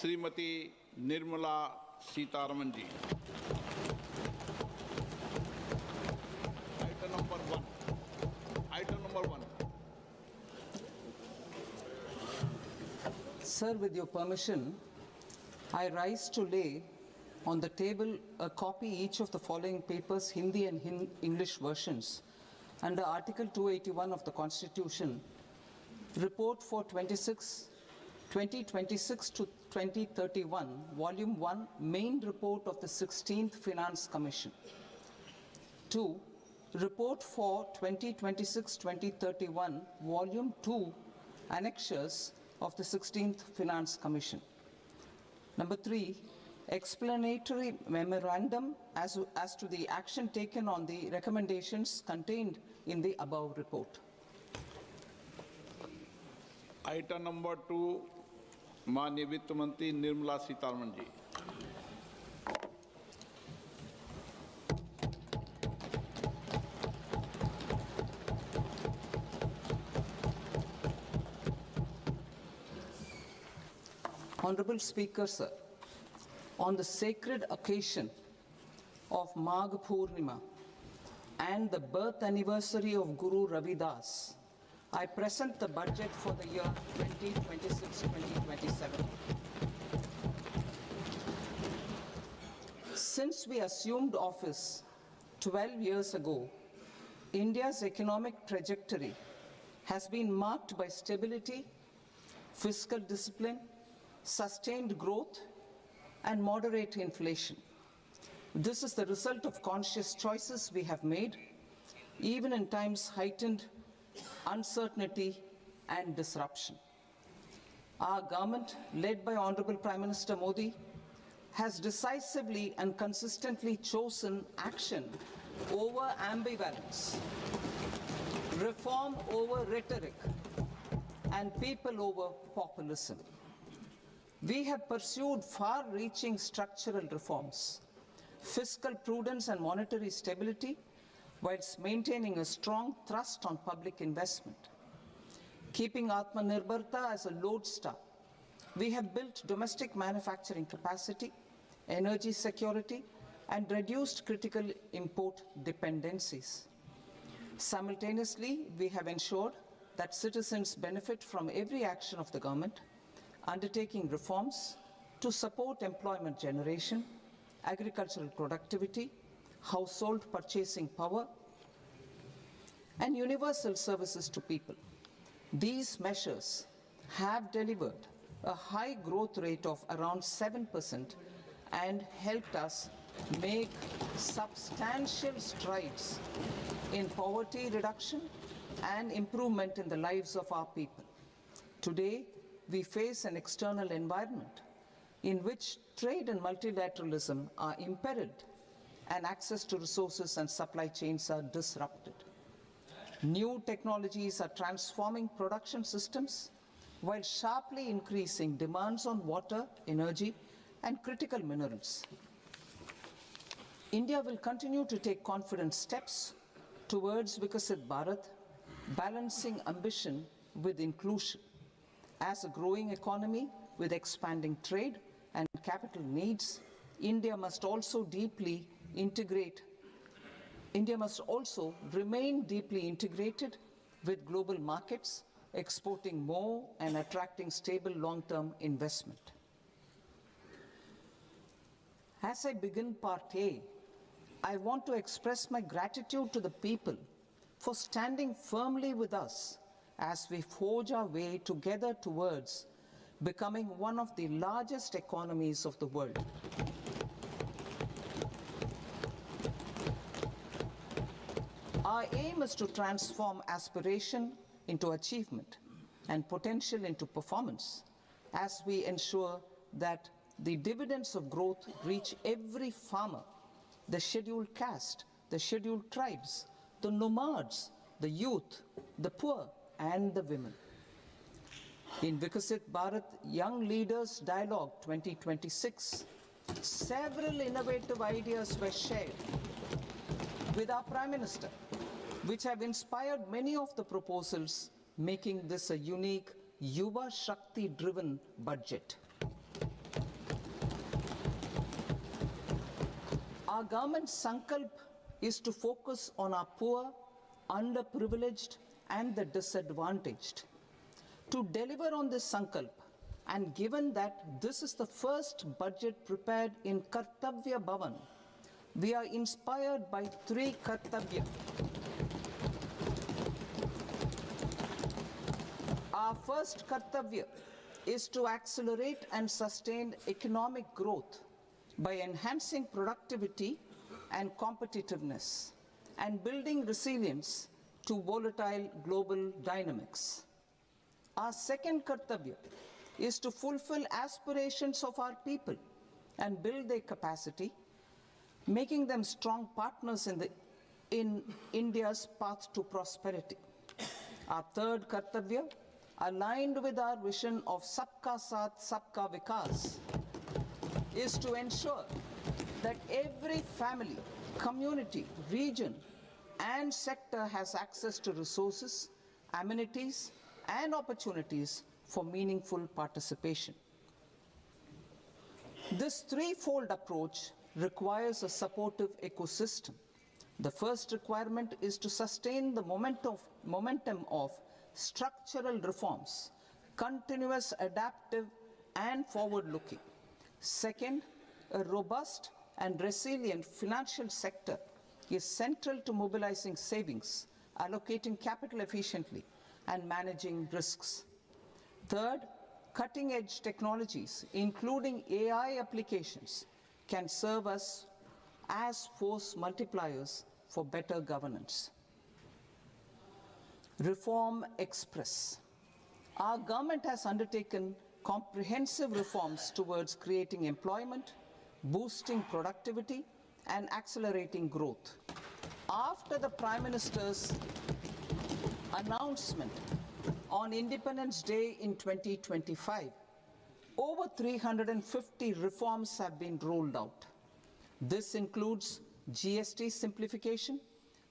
Shrimati Nirmala Sitharaman ji. Item number 1. Item number 1. Sir, with your permission, I rise to lay on the table a copy each of the following papers, Hindi and English versions, under Article 281 of the Constitution, Report for 2026 to 2031, Volume 1, Main Report of the 16th Finance Commission. 2. Report for 2026-2031, Volume 2, Annexures of the 16th Finance Commission. Number 3, explanatory memorandum as to the action taken on the recommendations contained in the above report. Item number 2, माननीय वित्त मंत्री निर्मला सीतारमन जी। Honorable Speaker, sir, on the sacred occasion of Magh Purnima and the birth anniversary of Guru Ravidas, I present the budget for the year 2026-2027. Since we assumed office 12 years ago, India's economic trajectory has been marked by stability, fiscal discipline, sustained growth, and moderate inflation. This is the result of conscious choices we have made, even in times heightened uncertainty and disruption. Our government, led by Honorable Prime Minister Modi, has decisively and consistently chosen action over ambivalence, reform over rhetoric, and people over populism. We have pursued far-reaching structural reforms, fiscal prudence and monetary stability, whilst maintaining a strong thrust on public investment. Keeping Atmanirbharta as a lodestar, we have built domestic manufacturing capacity, energy security, and reduced critical import dependencies. Simultaneously, we have ensured that citizens benefit from every action of the government, undertaking reforms to support employment generation, agricultural productivity, household purchasing power, and universal services to people. These measures have delivered a high growth rate of around 7% and helped us make substantial strides in poverty reduction and improvement in the lives of our people. Today, we face an external environment in which trade and multilateralism are imperiled and access to resources and supply chains are disrupted. New technologies are transforming production systems while sharply increasing demands on water, energy, and critical minerals. India will continue to take confident steps towards Vikasit Bharat, balancing ambition with inclusion. As a growing economy with expanding trade and capital needs, India must also remain deeply integrated with global markets, exporting more and attracting stable long-term investment. As I begin Part A, I want to express my gratitude to the people for standing firmly with us as we forge our way together towards becoming one of the largest economies of the world. Our aim is to transform aspiration into achievement and potential into performance as we ensure that the dividends of growth reach every farmer, the scheduled caste, the scheduled tribes, the nomads, the youth, the poor, and the women. In Vikasit Bharat Young Leaders Dialogue 2026, several innovative ideas were shared with our Prime Minister, which have inspired many of the proposals, making this a unique Yuva Shakti-driven budget. Our government's sankalp is to focus on our poor, underprivileged, and the disadvantaged. To deliver on this sankalp, and given that this is the first budget prepared in Kartavya Bhavan, we are inspired by three Kartavya. Our first Kartavya is to accelerate and sustain economic growth by enhancing productivity and competitiveness and building resilience to volatile global dynamics. Our second Kartavya is to fulfill aspirations of our people and build their capacity, making them strong partners in India's path to prosperity. Our third Kartavya, aligned with our vision of Sabka Saath, Sabka Vikas, is to ensure that every family, community, region, and sector has access to resources, amenities, and opportunities for meaningful participation. This threefold approach requires a supportive ecosystem. The first requirement is to sustain the momentum of structural reforms, continuous, adaptive, and forward-looking. Second, a robust and resilient financial sector is central to mobilizing savings, allocating capital efficiently, and managing risks. Third, cutting-edge technologies, including AI applications, can serve us as force multipliers for better governance. Reform Express. Our government has undertaken comprehensive reforms towards creating employment, boosting productivity, and accelerating growth. After the Prime Minister's announcement on Independence Day in 2025, over 350 reforms have been rolled out. This includes GST simplification,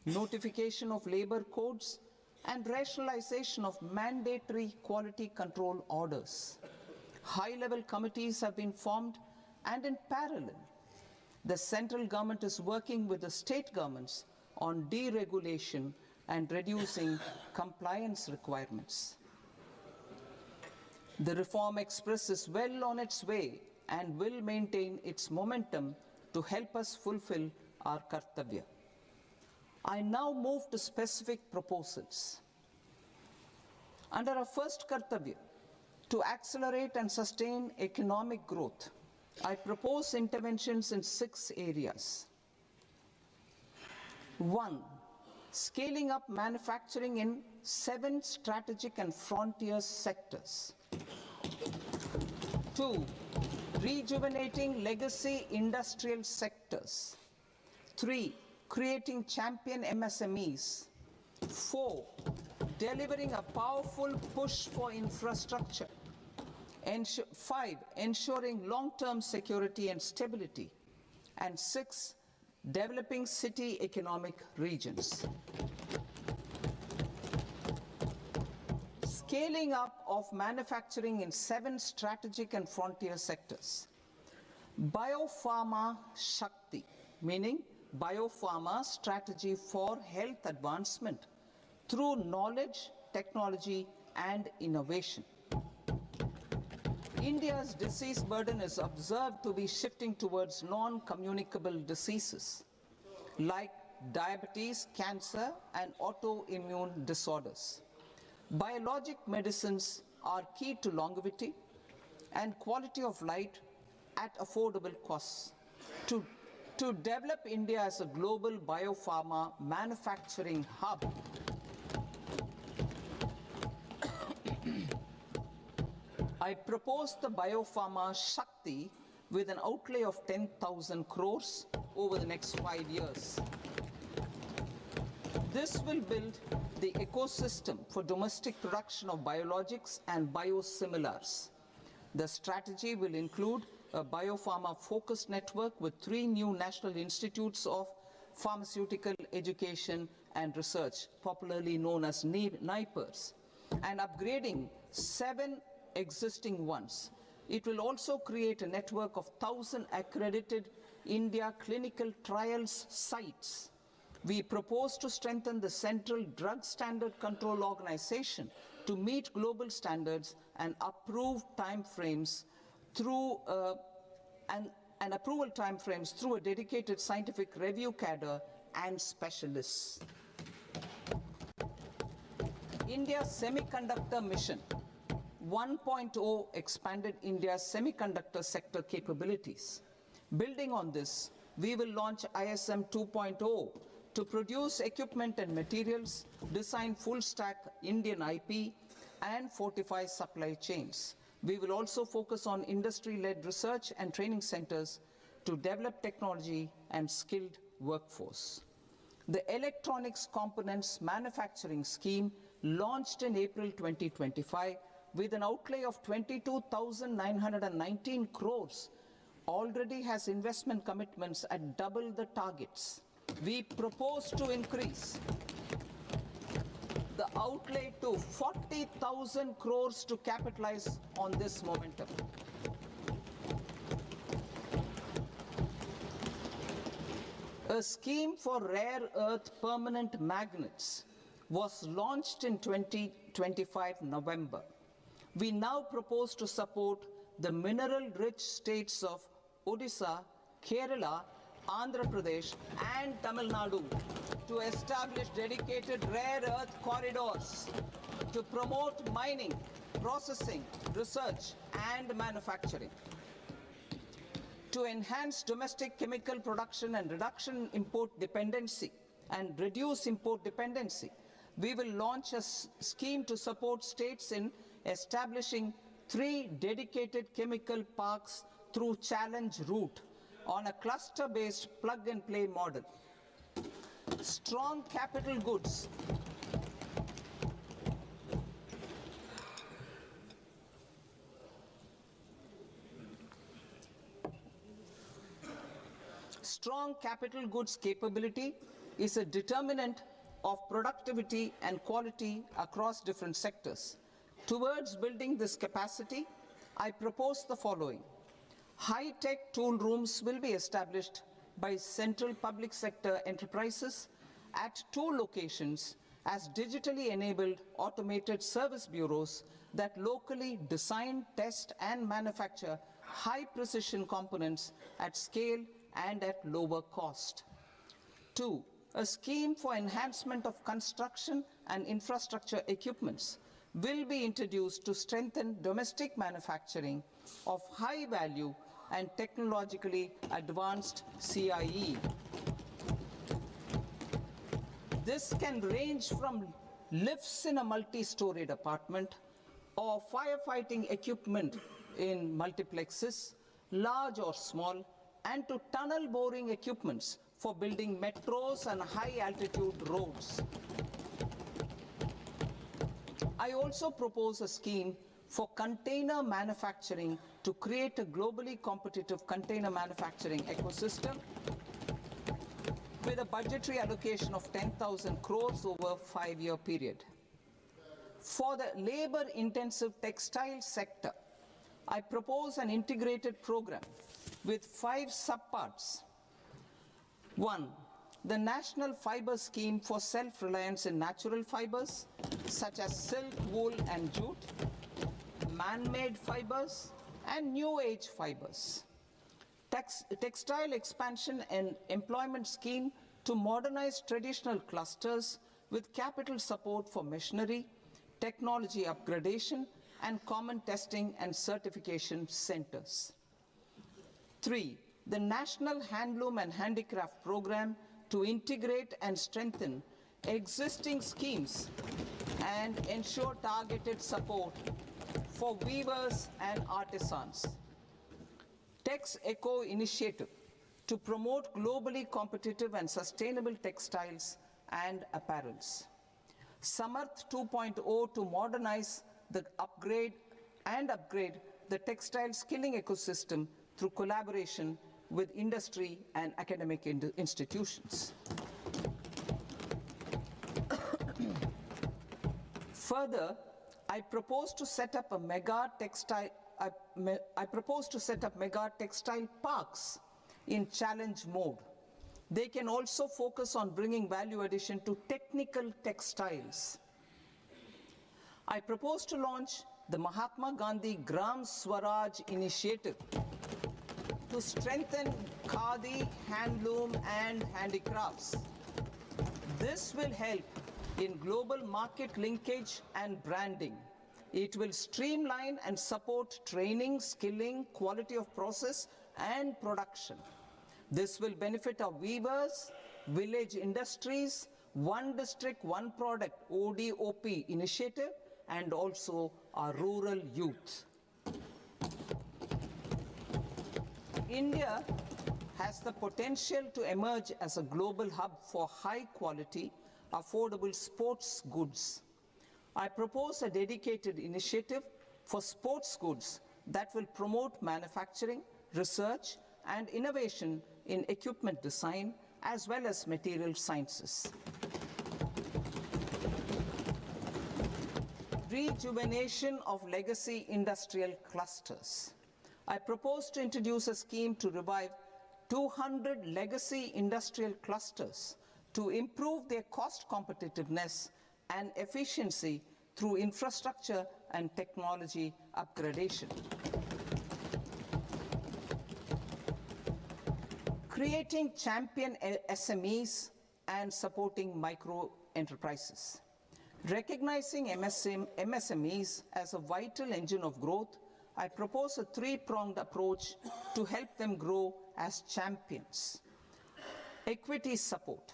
notification of labor codes, and rationalization of mandatory quality control orders. High-level committees have been formed, and in parallel, the central government is working with the state governments on deregulation and reducing compliance requirements. The Reform Express is well on its way and will maintain its momentum to help us fulfill our Kartavya. I now move to specific proposals. Under our first Kartavya, to accelerate and sustain economic growth, I propose interventions in 6 areas. 1. Scaling up manufacturing in 7 strategic and frontier sectors. 2. Rejuvenating legacy industrial sectors. 3. Creating champion MSMEs. 4. Delivering a powerful push for infrastructure. 5. Ensuring long-term security and stability. And 6. Developing city economic regions. Scaling up of manufacturing in 7 strategic and frontier sectors. Biopharma Shakti, meaning biopharma strategy for health advancement through knowledge, technology, and innovation. India's disease burden is observed to be shifting towards non-communicable diseases like diabetes, cancer, and autoimmune disorders. Biologic medicines are key to longevity and quality of life at affordable costs. To develop India as a global biopharma manufacturing hub, I propose the Biopharma Shakti with an outlay of 10,000 crores over the next 5 years. This will build the ecosystem for domestic production of biologics and biosimilars. The strategy will include a biopharma-focused network with 3 new national institutes of pharmaceutical education and research, popularly known as NIPERs, and upgrading 7 existing ones. It will also create a network of 1,000 accredited India clinical trials sites. We propose to strengthen the Central Drug Standard Control Organization to meet global standards and approve timeframes through and approval timeframes through a dedicated scientific review cadre and specialists. India's Semiconductor Mission 1.0 expanded India's semiconductor sector capabilities. Building on this, we will launch ISM 2.0 to produce equipment and materials, design full-stack Indian IP, and fortify supply chains. We will also focus on industry-led research and training centers to develop technology and skilled workforce. The Electronics Components Manufacturing Scheme, launched in April 2025 with an outlay of 22,919 crores, already has investment commitments at double the targets. We propose to increase the outlay to 40,000 crores to capitalize on this momentum. A scheme for rare earth permanent magnets was launched in 2025 November. We now propose to support the mineral-rich states of Odisha, Kerala, Andhra Pradesh, and Tamil Nadu to establish dedicated rare earth corridors to promote mining, processing, research, and manufacturing. To enhance domestic chemical production and reduction import dependency and reduce import dependency, we will launch a scheme to support states in establishing 3 dedicated chemical parks through challenge route on a cluster-based plug-and-play model. Strong capital goods. Strong capital goods capability is a determinant of productivity and quality across different sectors. Towards building this capacity, I propose the following. High-tech tool rooms will be established by central public sector enterprises at 2 locations as digitally enabled automated service bureaus that locally design, test, and manufacture high-precision components at scale and at lower cost. 2. A scheme for enhancement of construction and infrastructure equipments will be introduced to strengthen domestic manufacturing of high value and technologically advanced CIE. This can range from lifts in a multi-storied apartment or firefighting equipment in multiplexes, large or small, and to tunnel boring equipments for building metros and high-altitude roads. I also propose a scheme for container manufacturing to create a globally competitive container manufacturing ecosystem with a budgetary allocation of 10,000 crores over a 5-year period. For the labor-intensive textile sector, I propose an integrated program with 5 subparts. 1. The National Fiber Scheme for self-reliance in natural fibers, such as silk, wool, and jute, man-made fibers, and new-age fibers. Textile expansion and employment scheme to modernize traditional clusters with capital support for machinery, technology upgradation, and common testing and certification centers. 3. The National Handloom and Handicraft Program to integrate and strengthen existing schemes and ensure targeted support for weavers and artisans. Tex Eco Initiative to promote globally competitive and sustainable textiles and apparels. Samarth 2.0 to modernize the upgrade the textile skilling ecosystem through collaboration with industry and academic institutions. Further, I propose to set up mega textile parks in challenge mode. They can also focus on bringing value addition to technical textiles. I propose to launch the Mahatma Gandhi Gram Swaraj initiative to strengthen khadi, handloom, and handicrafts. This will help in global market linkage and branding. It will streamline and support training, skilling, quality of process, and production. This will benefit our weavers, village industries, One District, One Product ODOP initiative, and also our rural youth. India has the potential to emerge as a global hub for high-quality, affordable sports goods. I propose a dedicated initiative for sports goods that will promote manufacturing, research, and innovation in equipment design as well as material sciences. Rejuvenation of legacy industrial clusters. I propose to introduce a scheme to revive 200 legacy industrial clusters to improve their cost competitiveness and efficiency through infrastructure and technology upgradation. Creating champion SMEs and supporting micro enterprises. Recognizing MSMEs as a vital engine of growth, I propose a three-pronged approach to help them grow as champions. Equity support.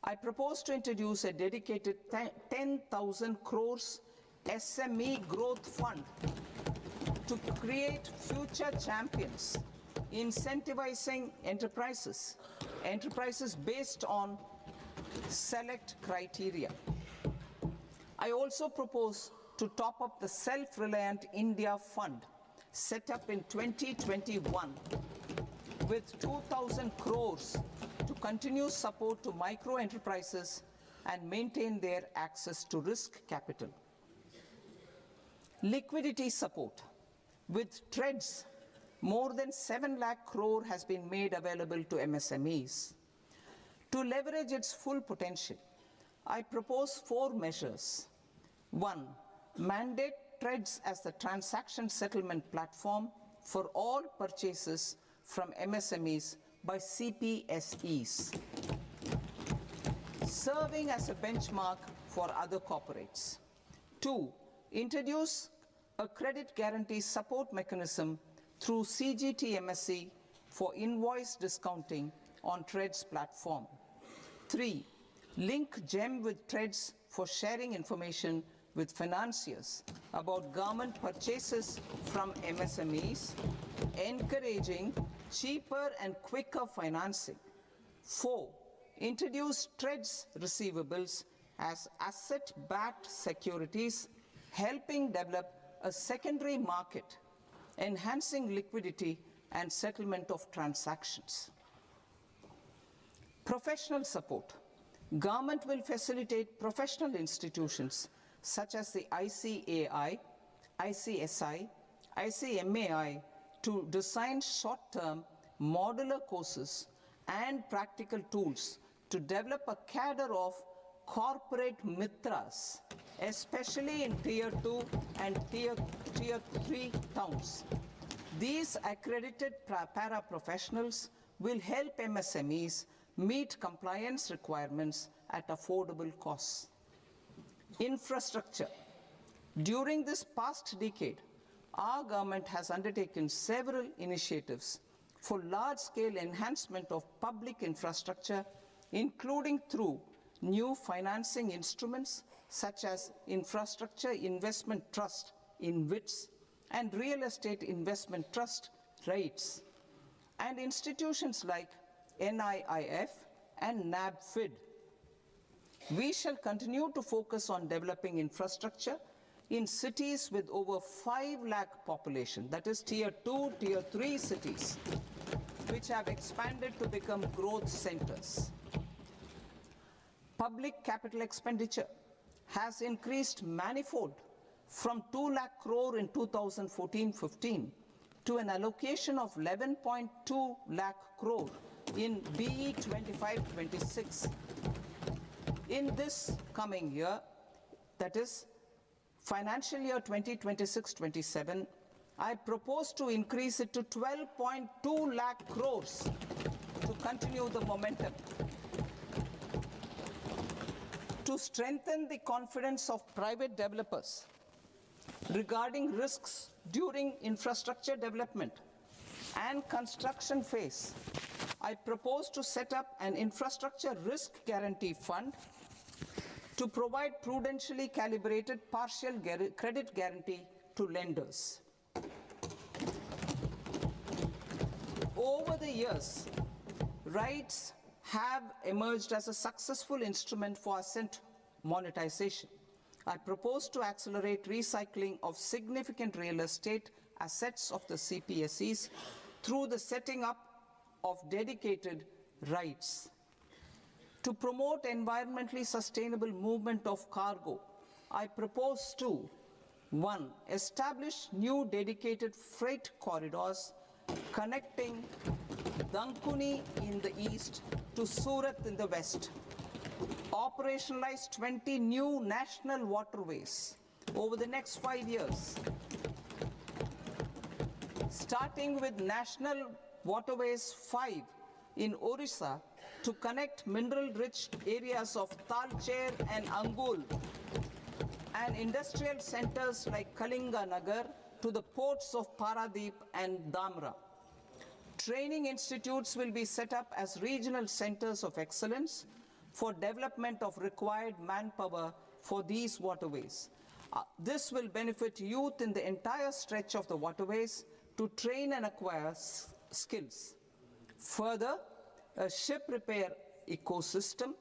I propose to introduce a dedicated 10,000 crores SME growth fund to create future champions, incentivizing enterprises based on select criteria. I also propose to top up the Self-Reliant India Fund set up in 2021 with 2,000 crores to continue support to micro enterprises and maintain their access to risk capital. Liquidity support. With TREDS, more than 7 lakh crore has been made available to MSMEs. To leverage its full potential, I propose 4 measures. 1. Mandate TREDS as the transaction settlement platform for all purchases from MSMEs by CPSEs, serving as a benchmark for other corporates. 2. Introduce a credit guarantee support mechanism through CGTMSE for invoice discounting on TREDS platform. 3. Link GEM with TREDS for sharing information with financiers about government purchases from MSMEs, encouraging cheaper and quicker financing. 4. Introduce TREDS receivables as asset-backed securities, helping develop a secondary market, enhancing liquidity and settlement of transactions. Professional support. Government will facilitate professional institutions such as the ICAI, ICSI, ICMAI to design short-term modular courses and practical tools to develop a cadre of corporate mitras, especially in Tier 2 and Tier 3 towns. These accredited para-professionals will help MSMEs meet compliance requirements at affordable costs. Infrastructure. During this past decade, our government has undertaken several initiatives for large-scale enhancement of public infrastructure, including through new financing instruments such as Infrastructure Investment Trust (InvITs) and Real Estate Investment Trust (REITs), and institutions like NIIF and NABFID. We shall continue to focus on developing infrastructure in cities with over 5 lakh population, that is Tier 2, Tier 3 cities, which have expanded to become growth centers. Public capital expenditure has increased manifold from 2 lakh crore in 2014-15 to an allocation of 11.2 lakh crore in BE 25-26. In this coming year, that is financial year 2026-27, I propose to increase it to 12.2 lakh crores to continue the momentum. To strengthen the confidence of private developers regarding risks during infrastructure development and construction phase, I propose to set up an infrastructure risk guarantee fund to provide prudentially calibrated partial credit guarantee to lenders. Over the years, RIDES have emerged as a successful instrument for asset monetization. I propose to accelerate recycling of significant real estate assets of the CPSEs through the setting up of dedicated RIDES. To promote environmentally sustainable movement of cargo, I propose to 1. Establish new dedicated freight corridors connecting Dankuni in the east to Surat in the west. Operationalize 20 new national waterways over the next 5 years, starting with National Waterways 5 in Orissa to connect mineral-rich areas of Talcher and Angul and industrial centers like Kalinga Nagar to the ports of Paradeep and Dhamra. Training institutes will be set up as regional centers of excellence for development of required manpower for these waterways. This will benefit youth in the entire stretch of the waterways to train and acquire skills. Further, a ship repair ecosystem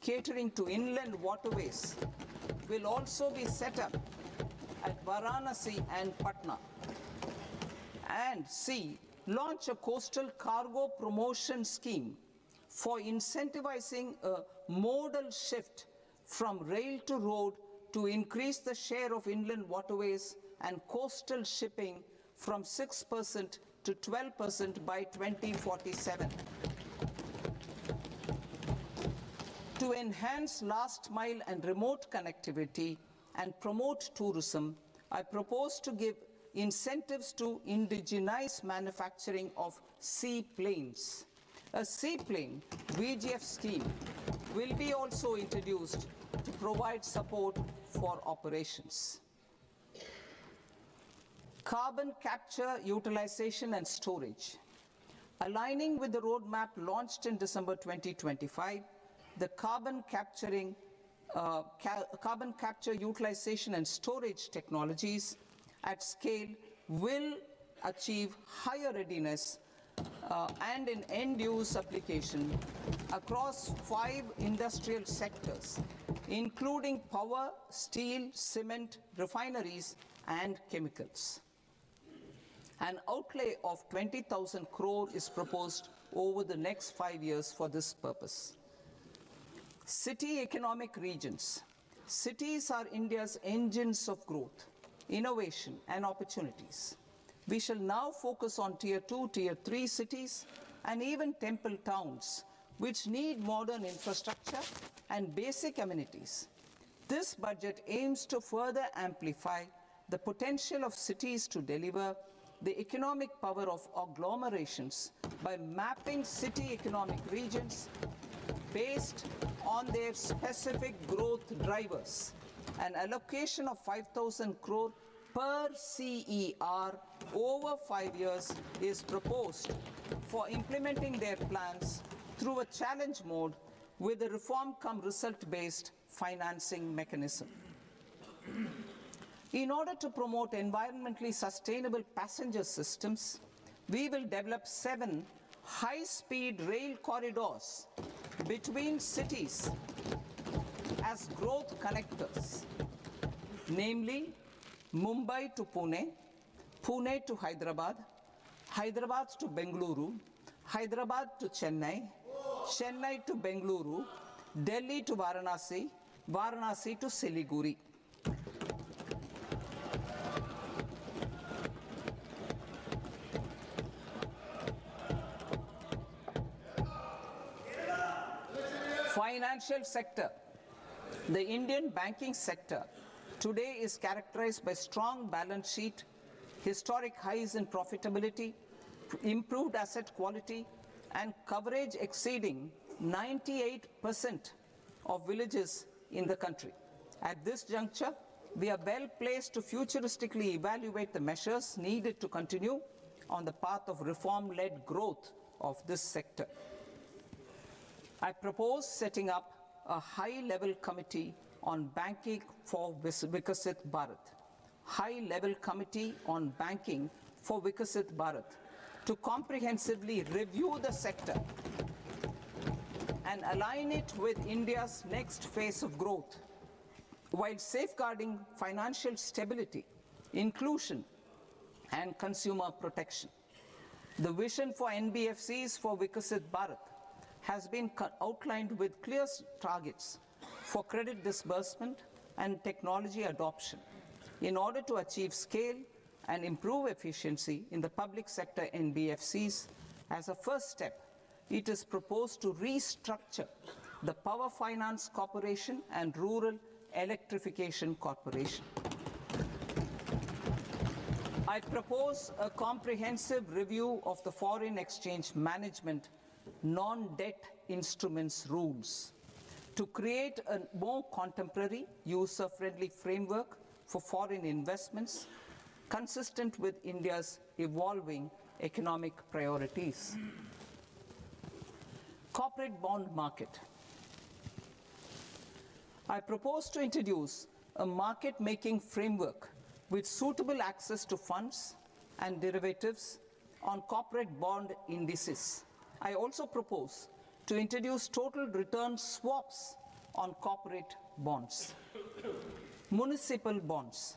catering to inland waterways will also be set up at Varanasi and Patna. And C, launch a coastal cargo promotion scheme for incentivizing a modal shift from rail to road to increase the share of inland waterways and coastal shipping from 6% to 12% by 2047. To enhance last mile and remote connectivity and promote tourism, I propose to give incentives to indigenize manufacturing of seaplanes. A seaplane VGF scheme will be also introduced to provide support for operations. Carbon capture, utilization and storage. Aligning with the roadmap launched in December 2025, the carbon capture, utilization and storage technologies at scale will achieve higher readiness and in end-use application across 5 industrial sectors, including power, steel, cement, refineries, and chemicals. An outlay of 20,000 crore is proposed over the next 5 years for this purpose. City economic regions. Cities are India's engines of growth, innovation, and opportunities. We shall now focus on Tier 2, Tier 3 cities, and even temple towns, which need modern infrastructure and basic amenities. This budget aims to further amplify the potential of cities to deliver the economic power of agglomerations by mapping city economic regions based on their specific growth drivers. An allocation of 5,000 crore per CER over 5 years is proposed for implementing their plans through a challenge mode with a reform-cum-result-based financing mechanism. In order to promote environmentally sustainable passenger systems, we will develop 7 high-speed rail corridors between cities as growth connectors, namely Mumbai to Pune, Pune to Hyderabad, Hyderabad to Bengaluru, Hyderabad to Chennai, Chennai to Bengaluru, Delhi to Varanasi, Varanasi to Siliguri. Financial sector. The Indian banking sector today is characterized by strong balance sheet, historic highs in profitability, improved asset quality, and coverage exceeding 98% of villages in the country. At this juncture, we are well placed to futuristically evaluate the measures needed to continue on the path of reform-led growth of this sector. I propose setting up a high-level committee on banking for Vikasit Bharat. High-level committee on banking for Vikasit Bharat to comprehensively review the sector and align it with India's next phase of growth, while safeguarding financial stability, inclusion, and consumer protection. The vision for NBFCs for Vikasit Bharat has been outlined with clear targets for credit disbursement and technology adoption in order to achieve scale and improve efficiency in the public sector NBFCs. As a first step, it is proposed to restructure the Power Finance Corporation and Rural Electrification Corporation. I propose a comprehensive review of the foreign exchange management non-debt instruments rules to create a more contemporary, user-friendly framework for foreign investments consistent with India's evolving economic priorities. Corporate bond market. I propose to introduce a market-making framework with suitable access to funds and derivatives on corporate bond indices. I also propose to introduce total return swaps on corporate bonds. Municipal bonds.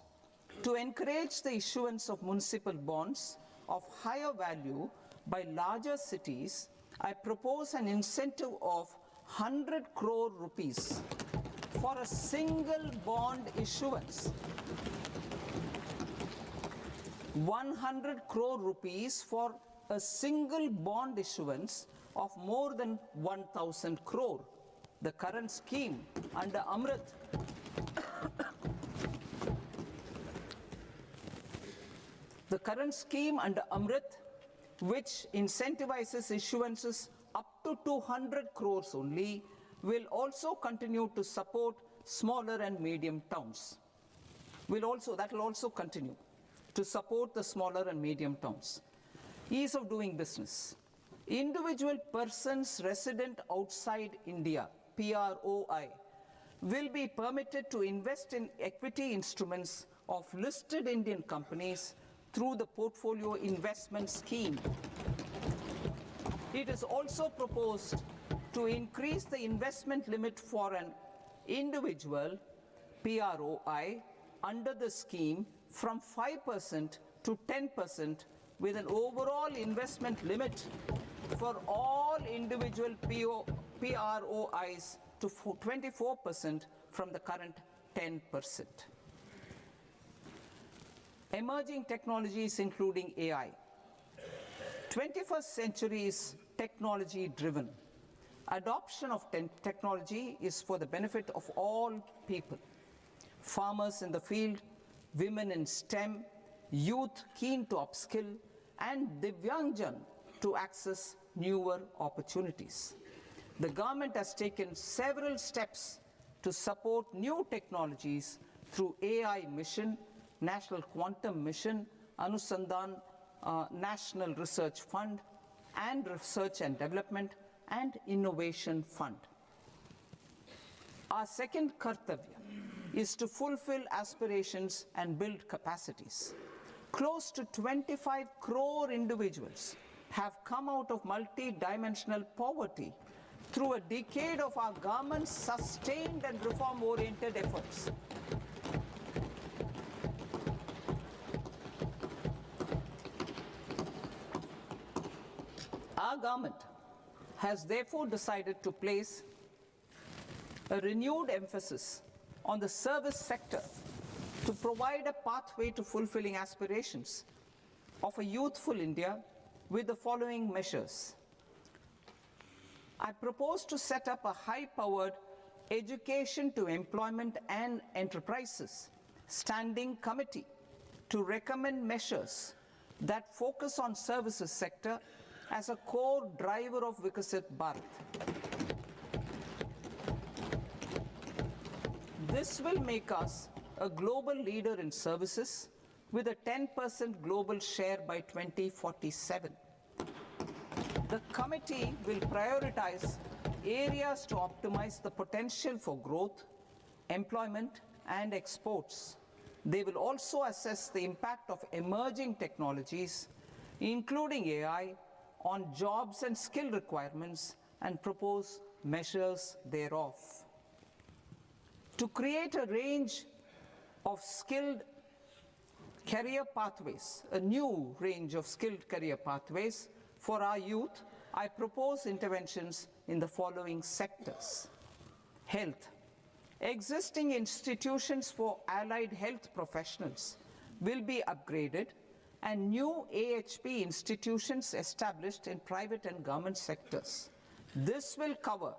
To encourage the issuance of municipal bonds of higher value by larger cities, I propose an incentive of 100 crore rupees for a single bond issuance. 100 crore rupees for a single bond issuance of more than 1,000 crore. The current scheme under Amrit which incentivizes issuances up to 200 crores only, will also continue to support smaller and medium towns. That will also continue to support the smaller and medium towns. Ease of doing business. Individual persons resident outside India, PROI, will be permitted to invest in equity instruments of listed Indian companies through the Portfolio Investment Scheme. It is also proposed to increase the investment limit for an individual PROI under the scheme from 5% to 10%, with an overall investment limit for all individual PROIs to 24% from the current 10%. Emerging technologies including AI. 21st century is technology-driven. Adoption of technology is for the benefit of all people. Farmers in the field, women in STEM, youth keen to upskill, and Divyangjan to access newer opportunities. The government has taken several steps to support new technologies through AI Mission, National Quantum Mission, Anusandhan National Research Fund, and Research and Development and Innovation Fund. Our second kartavya is to fulfill aspirations and build capacities. Close to 25 crore individuals have come out of multi-dimensional poverty through a decade of our government's sustained and reform-oriented efforts. Our government has therefore decided to place a renewed emphasis on the service sector to provide a pathway to fulfilling aspirations of a youthful India with the following measures. I propose to set up a high-powered Education to Employment and Enterprises Standing Committee to recommend measures that focus on services sector as a core driver of Viksit Bharat. This will make us a global leader in services with a 10% global share by 2047. The committee will prioritize areas to optimize the potential for growth, employment, and exports. They will also assess the impact of emerging technologies, including AI, on jobs and skill requirements and propose measures thereof. To create a range of skilled career pathways, a new range of skilled career pathways for our youth, I propose interventions in the following sectors. Health. Existing institutions for allied health professionals will be upgraded and new AHP institutions established in private and government sectors. This will cover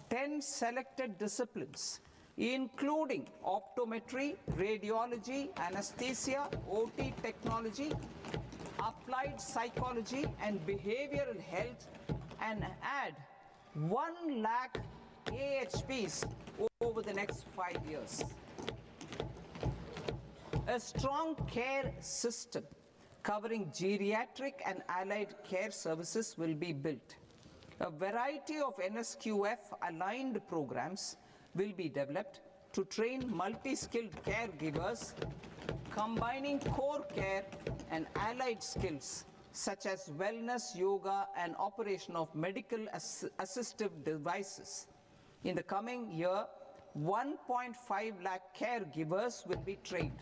10 selected disciplines, including optometry, radiology, anesthesia, OT technology, applied psychology, and behavioral health, and add 1 lakh AHPs over the next 5 years. A strong care system covering geriatric and allied care services will be built. A variety of NSQF-aligned programs will be developed to train multi-skilled caregivers, combining core care and allied skills such as wellness, yoga, and operation of medical assistive devices. In the coming year, 1.5 lakh caregivers will be trained.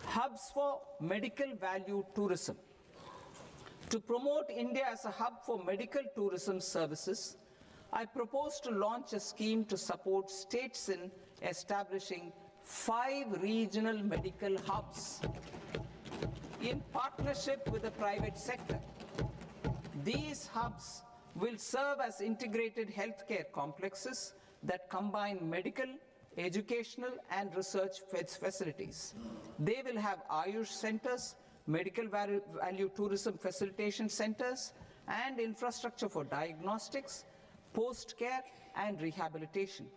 Hubs for medical value tourism. To promote India as a hub for medical tourism services, I propose to launch a scheme to support states in establishing 5 regional medical hubs in partnership with the private sector. These hubs will serve as integrated healthcare complexes that combine medical, educational, and research facilities. They will have Ayush centers, medical value tourism facilitation centers, and infrastructure for diagnostics, post-care, and rehabilitation.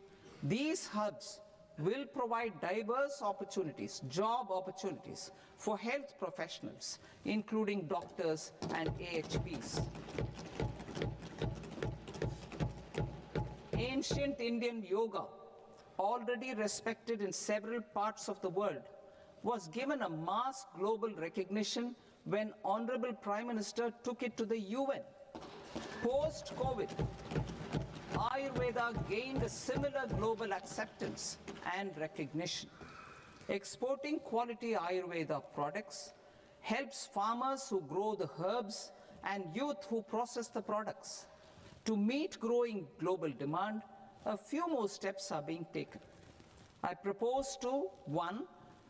These hubs will provide diverse opportunities, job opportunities for health professionals, including doctors and AHPs. Ancient Indian yoga, already respected in several parts of the world, was given a mass global recognition when Honorable Prime Minister took it to the UN. Post-COVID, Ayurveda gained a similar global acceptance and recognition. Exporting quality Ayurveda products helps farmers who grow the herbs and youth who process the products. To meet growing global demand, a few more steps are being taken. I propose to 1.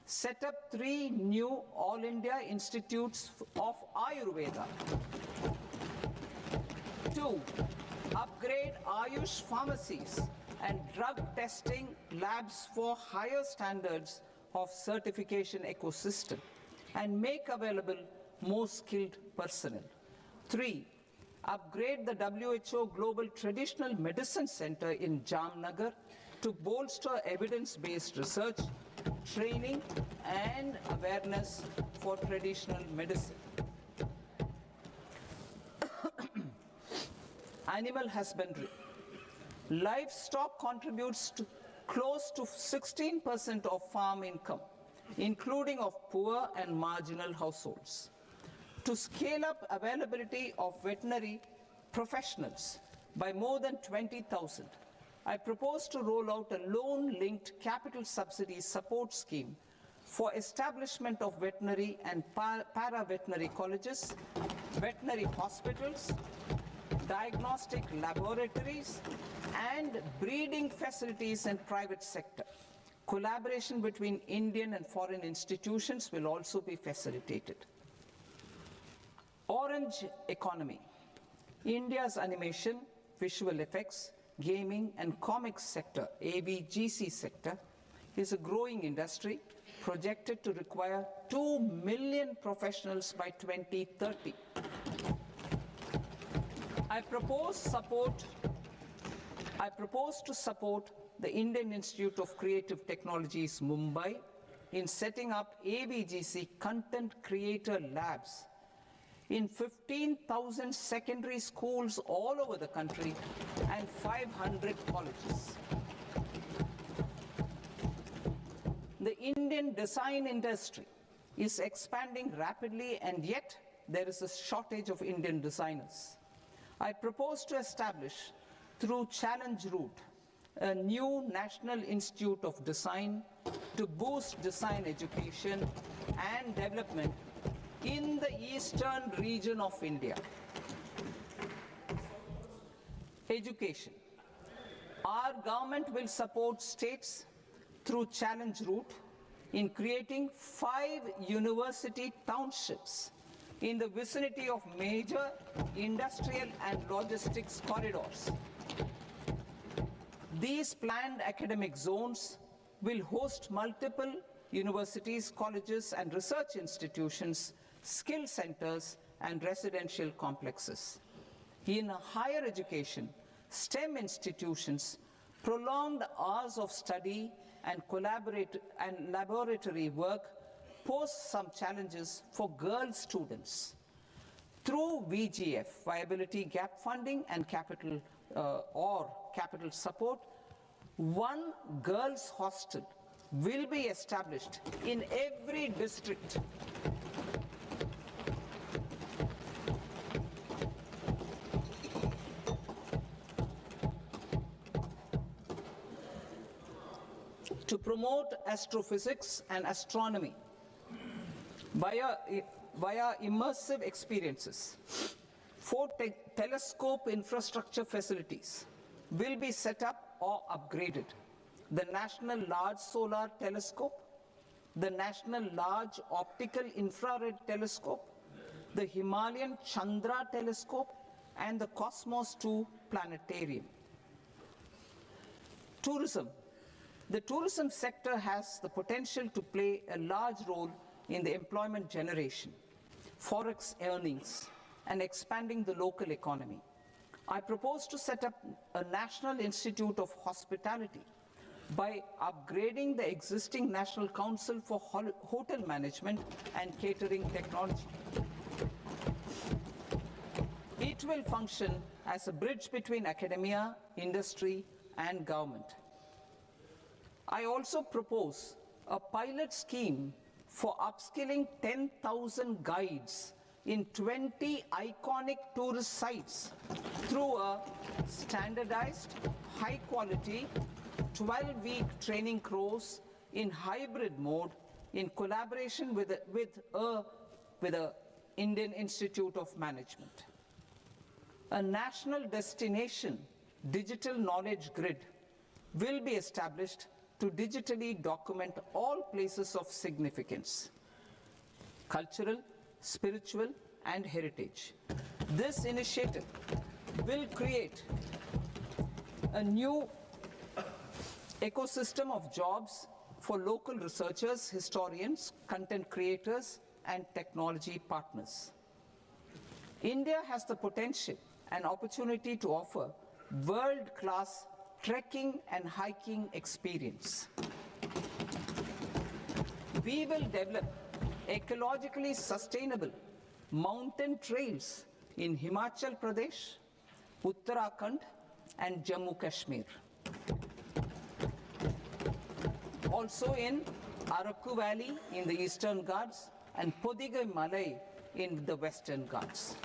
Set up 3 new All India Institutes of Ayurveda. 2. Upgrade Ayush pharmacies and drug testing labs for higher standards of certification ecosystem and make available more skilled personnel. 3. Upgrade the WHO Global Traditional Medicine Center in Jamnagar to bolster evidence-based research, training, and awareness for traditional medicine. Animal husbandry. Livestock contributes to close to 16% of farm income, including of poor and marginal households. To scale up availability of veterinary professionals by more than 20,000, I propose to roll out a loan-linked capital subsidy support scheme for establishment of veterinary and para-veterinary colleges, veterinary hospitals, diagnostic laboratories, and breeding facilities in private sector. Collaboration between Indian and foreign institutions will also be facilitated. Orange economy. India's animation, visual effects, gaming and comics sector, AVGC sector, is a growing industry projected to require 2 million professionals by 2030. I propose to support the Indian Institute of Creative Technologies, Mumbai, in setting up AVGC content creator labs in 15,000 secondary schools all over the country and 500 colleges. The Indian design industry is expanding rapidly, and yet there is a shortage of Indian designers. I propose to establish, through challenge route, a new National Institute of Design to boost design education and development in the eastern region of India. Education. Our government will support states through challenge route in creating 5 university townships in the vicinity of major industrial and logistics corridors. These planned academic zones will host multiple universities, colleges and research institutions, skill centers and residential complexes. In higher education, STEM institutions, prolonged hours of study and laboratory work pose some challenges for girl students. Through VGF, viability gap funding and capital support, one girls' hostel will be established in every district. To promote astrophysics and astronomy via immersive experiences. 4 telescope infrastructure facilities will be set up or upgraded. The National Large Solar Telescope, the National Large Optical Infrared Telescope, the Himalayan Chandra Telescope, and the Cosmos 2 Planetarium. Tourism. The tourism sector has the potential to play a large role in the employment generation, forex earnings, and expanding the local economy. I propose to set up a National Institute of Hospitality by upgrading the existing National Council for Hotel Management and Catering Technology. It will function as a bridge between academia, industry, and government. I also propose a pilot scheme for upskilling 10,000 guides in 20 iconic tourist sites through a standardized, high-quality, 12-week training course in hybrid mode in collaboration with the Indian Institute of Management. A national destination digital knowledge grid will be established to digitally document all places of significance, cultural, spiritual, and heritage. This initiative will create a new ecosystem of jobs for local researchers, historians, content creators, and technology partners. India has the potential and opportunity to offer world-class trekking and hiking experience. We will develop ecologically sustainable mountain trails in Himachal Pradesh, Uttarakhand, and Jammu Kashmir. Also in Araku Valley in the Eastern Ghats and Podigai Malai in the Western Ghats.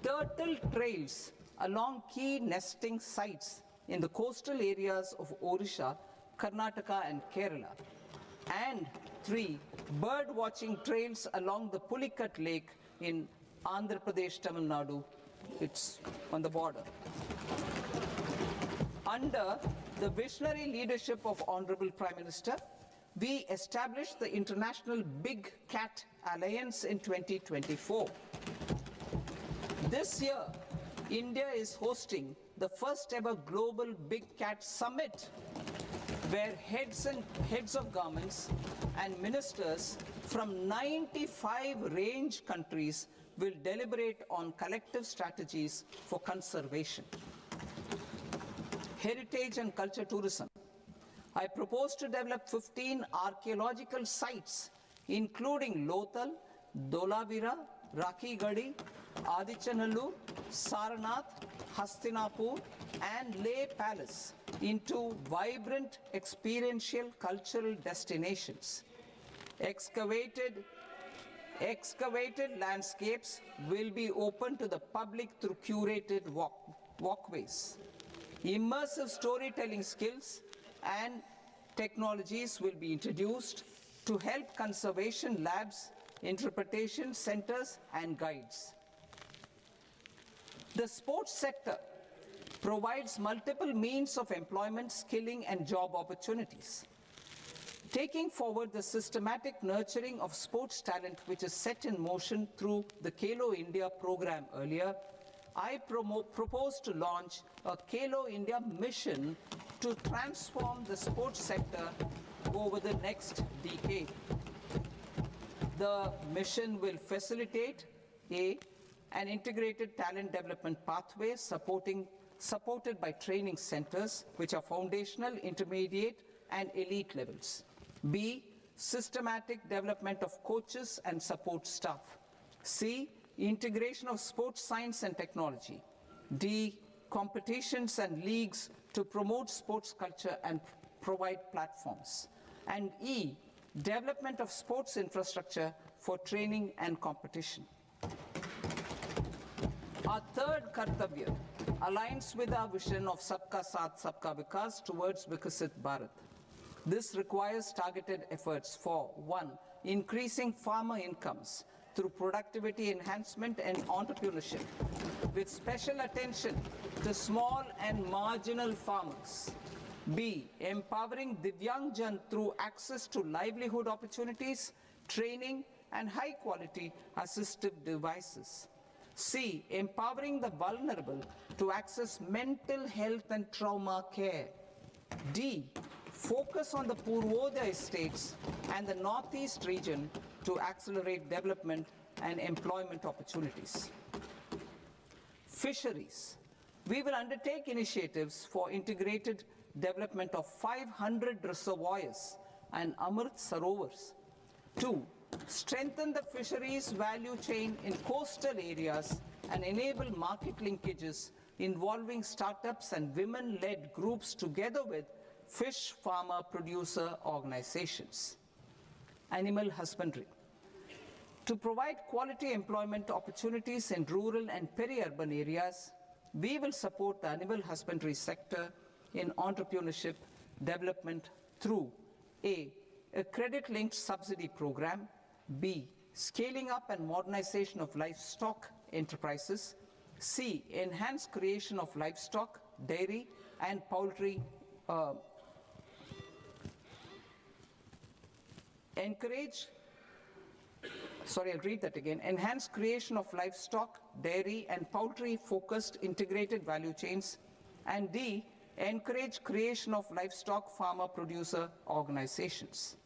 Turtle trails along key nesting sites in the coastal areas of Odisha, Karnataka, and Kerala. And 3 bird watching trails along the Pulikat Lake in Andhra Pradesh, Tamil Nadu. It's on the border. Under the visionary leadership of Honorable Prime Minister, we established the International Big Cat Alliance in 2024. This year, India is hosting the first ever Global Big Cat Summit, where heads of governments and ministers from 95 range countries will deliberate on collective strategies for conservation. Heritage and culture tourism. I propose to develop 15 archaeological sites, including Lothal, Dholavira, Rakhi Gadi, Adichanallur, Saranath, Hastinapur, and Leh Palace into vibrant experiential cultural destinations. Excavated landscapes will be open to the public through curated walkways. Immersive storytelling skills and technologies will be introduced to help conservation labs, interpretation centers, and guides. The sports sector provides multiple means of employment, skilling, and job opportunities. Taking forward the systematic nurturing of sports talent, which is set in motion through the Khelo India program earlier, I propose to launch a Khelo India mission to transform the sports sector over the next decade. The mission will facilitate an integrated talent development pathway supported by training centers, which are foundational, intermediate, and elite levels. B, systematic development of coaches and support staff. C, integration of sports science and technology. D, competitions and leagues to promote sports culture and provide platforms. And E, development of sports infrastructure for training and competition. Our third Kartavya aligns with our vision of Sabka Saath, Sabka Vikas towards Vikasit Bharat. This requires targeted efforts for 1, increasing farmer incomes through productivity enhancement and entrepreneurship, with special attention to small and marginal farmers. B, empowering Divyangjan through access to livelihood opportunities, training, and high-quality assistive devices. C, empowering the vulnerable to access mental health and trauma care. D, focus on the Purvodaya states and the Northeast region to accelerate development and employment opportunities. Fisheries. We will undertake initiatives for integrated development of 500 reservoirs and Amrit Sarovars. 2, strengthen the fisheries value chain in coastal areas and enable market linkages involving startups and women-led groups together with fish farmer producer organizations. Animal husbandry. To provide quality employment opportunities in rural and peri-urban areas, we will support the animal husbandry sector in entrepreneurship development through A, a credit-linked subsidy program, B, scaling up and modernization of livestock enterprises, C, enhanced creation of livestock, dairy, and poultry enhanced creation of livestock, dairy, and poultry-focused integrated value chains, and D, encourage creation of livestock farmer-producer organizations.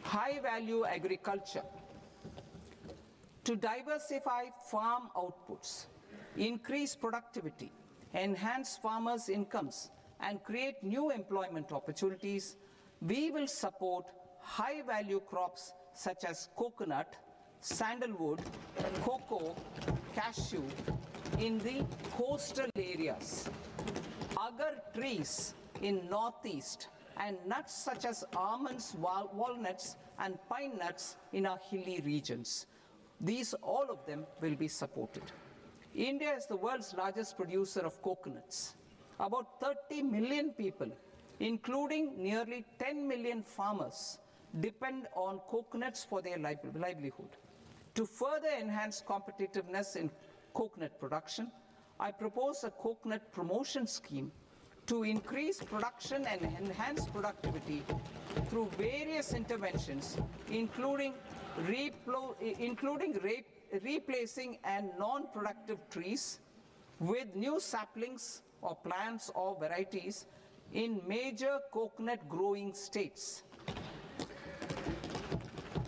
High-value agriculture. To diversify farm outputs, increase productivity, enhance farmers' incomes, and create new employment opportunities, we will support high-value crops such as coconut, sandalwood, cocoa, cashew in the coastal areas, agar trees in northeast, and nuts such as almonds, walnuts, and pine nuts in our hilly regions. These, all of them, will be supported. India is the world's largest producer of coconuts. About 30 million people, including nearly 10 million farmers, depend on coconuts for their livelihood. To further enhance competitiveness in coconut production, I propose a coconut promotion scheme to increase production and enhance productivity through various interventions, including replacing and non-productive trees with new saplings or plants or varieties in major coconut growing states.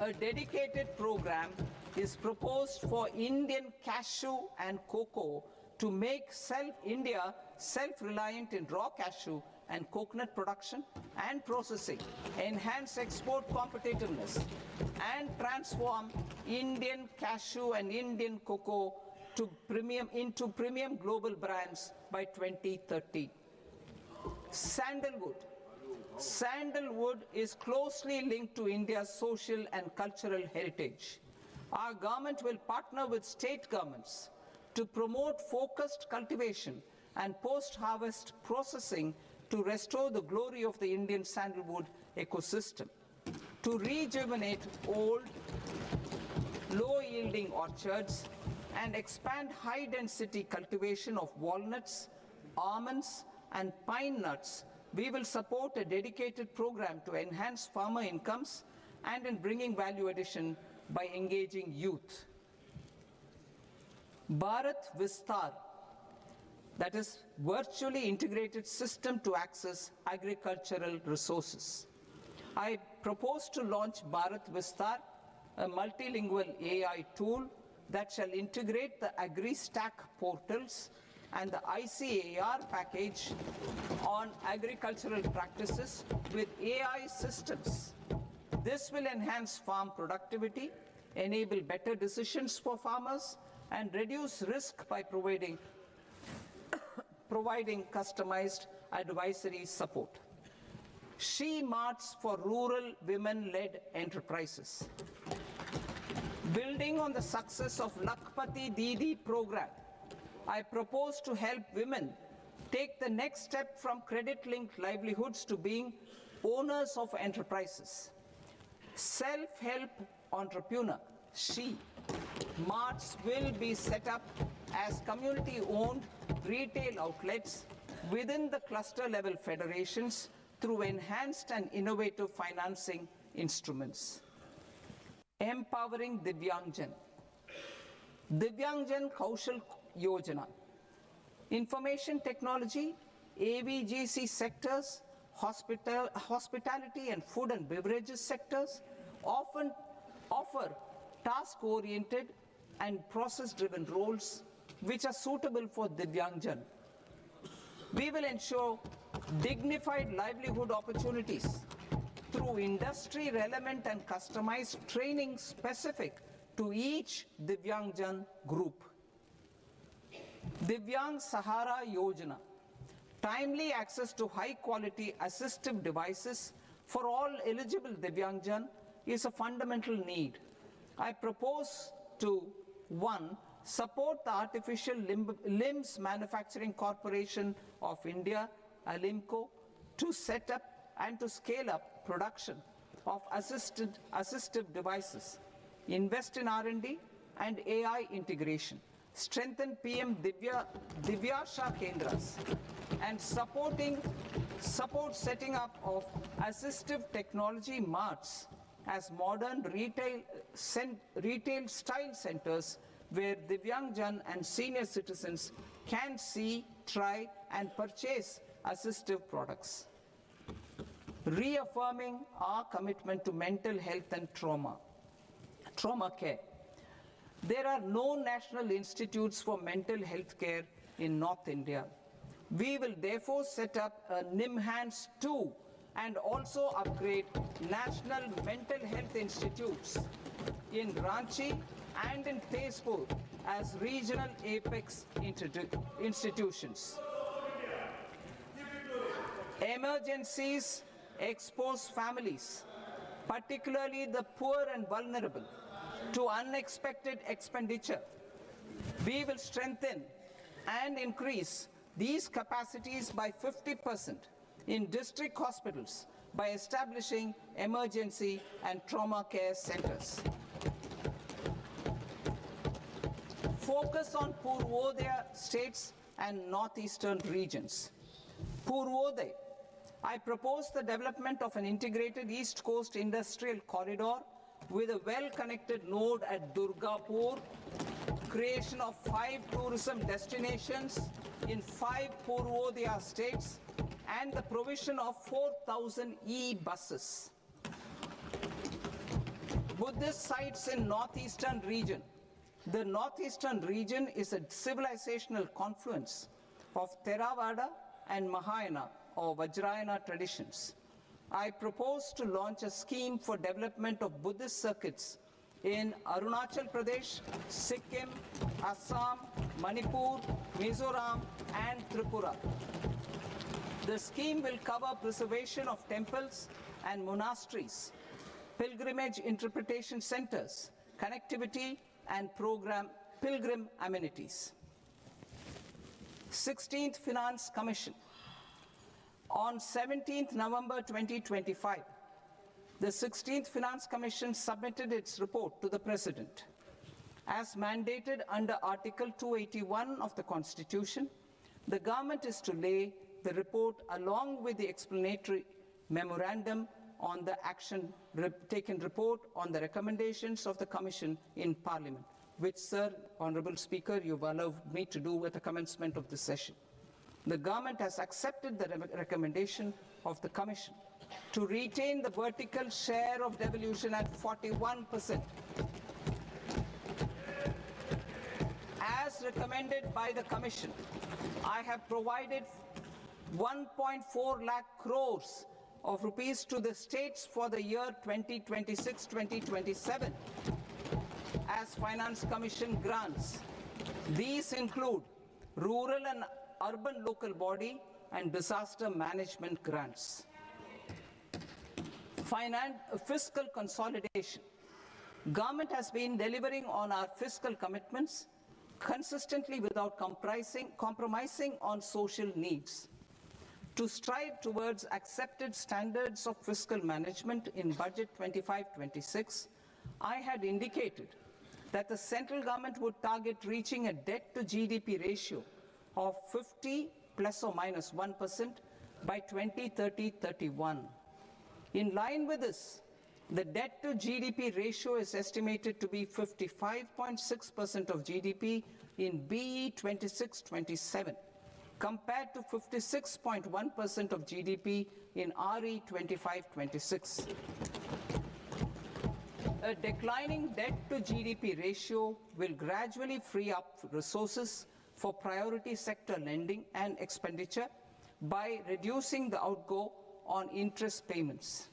A dedicated program is proposed for Indian cashew and cocoa to make India self-reliant in raw cashew and coconut production and processing, enhance export competitiveness, and transform Indian cashew and Indian cocoa into premium global brands by 2030. Sandalwood. Sandalwood is closely linked to India's social and cultural heritage. Our government will partner with state governments to promote focused cultivation and post-harvest processing to restore the glory of the Indian sandalwood ecosystem, to rejuvenate old, low-yielding orchards, and expand high-density cultivation of walnuts, almonds, and pine nuts. We will support a dedicated program to enhance farmer incomes and in bringing value addition by engaging youth. Bharat Vistar, that is virtually integrated system to access agricultural resources. I propose to launch Bharat Vistar, a multilingual AI tool that shall integrate the AgriStack portals and the ICAR package on agricultural practices with AI systems. This will enhance farm productivity, enable better decisions for farmers, and reduce risk by providing customized advisory support. She Marts for rural women-led enterprises. Building on the success of Lakpati Didi program, I propose to help women take the next step from credit-linked livelihoods to being owners of enterprises. Self-help entrepreneur, She Marts will be set up as community-owned retail outlets within the cluster-level federations through enhanced and innovative financing instruments. Empowering Divyangjan. Divyangjan Kaushal Yojana. Information technology, AVGC sectors, hospitality and food and beverages sectors often offer task-oriented and process-driven roles which are suitable for Divyangjan. We will ensure dignified livelihood opportunities through industry-relevant and customized training specific to each Divyangjan group. Divyang Sahara Yojana. Timely access to high-quality assistive devices for all eligible Divyangjan is a fundamental need. I propose to 1. Support the Artificial Limbs Manufacturing Corporation of India, ALIMCO, to set up and to scale up production of assistive devices, invest in R&D and AI integration, strengthen PM Divyasha Kendras, and support setting up of assistive technology marts as modern retail style centers where Divyangjan and senior citizens can see, try, and purchase assistive products. Reaffirming our commitment to mental health and trauma care. There are no national institutes for mental health care in North India. We will therefore set up a NIMHANS 2 and also upgrade national mental health institutes in Ranchi and in Tezpur as regional apex institutions. Emergencies expose families, particularly the poor and vulnerable, to unexpected expenditure. We will strengthen and increase these capacities by 50% in district hospitals by establishing emergency and trauma care centers. Focus on Purvodaya states and northeastern regions. Purvodaya, I propose the development of an integrated East Coast industrial corridor with a well-connected node at Durgapur, creation of 5 tourism destinations in 5 Purvodaya states, and the provision of 4,000 e-buses. Buddhist sites in northeastern region. The northeastern region is a civilizational confluence of Theravada and Mahayana or Vajrayana traditions. I propose to launch a scheme for development of Buddhist circuits in Arunachal Pradesh, Sikkim, Assam, Manipur, Mizoram, and Tripura. The scheme will cover preservation of temples and monasteries, pilgrimage interpretation centers, connectivity, and pilgrim amenities. 16th Finance Commission. On 17th November 2025, the 16th Finance Commission submitted its report to the President. As mandated under Article 281 of the Constitution, the government is to lay the report along with the explanatory memorandum on the action taken report on the recommendations of the Commission in Parliament, which, Sir, Honourable Speaker, you've allowed me to do at the commencement of this session. The government has accepted the recommendation of the Commission to retain the vertical share of devolution at 41%. As recommended by the Commission, I have provided 1.4 lakh crores of rupees to the states for the year 2026-2027 as Finance Commission grants. These include rural and urban local body and disaster management grants. Fiscal consolidation. Government has been delivering on our fiscal commitments consistently without compromising on social needs. To strive towards accepted standards of fiscal management in Budget 25-26, I had indicated that the central government would target reaching a debt to GDP ratio of 50 plus or minus 1% by 2030-31. In line with this, the debt to GDP ratio is estimated to be 55.6% of GDP in BE 26-27, compared to 56.1% of GDP in RE 25-26. A declining debt to GDP ratio will gradually free up resources for priority sector lending and expenditure by reducing the outgo on interest payments.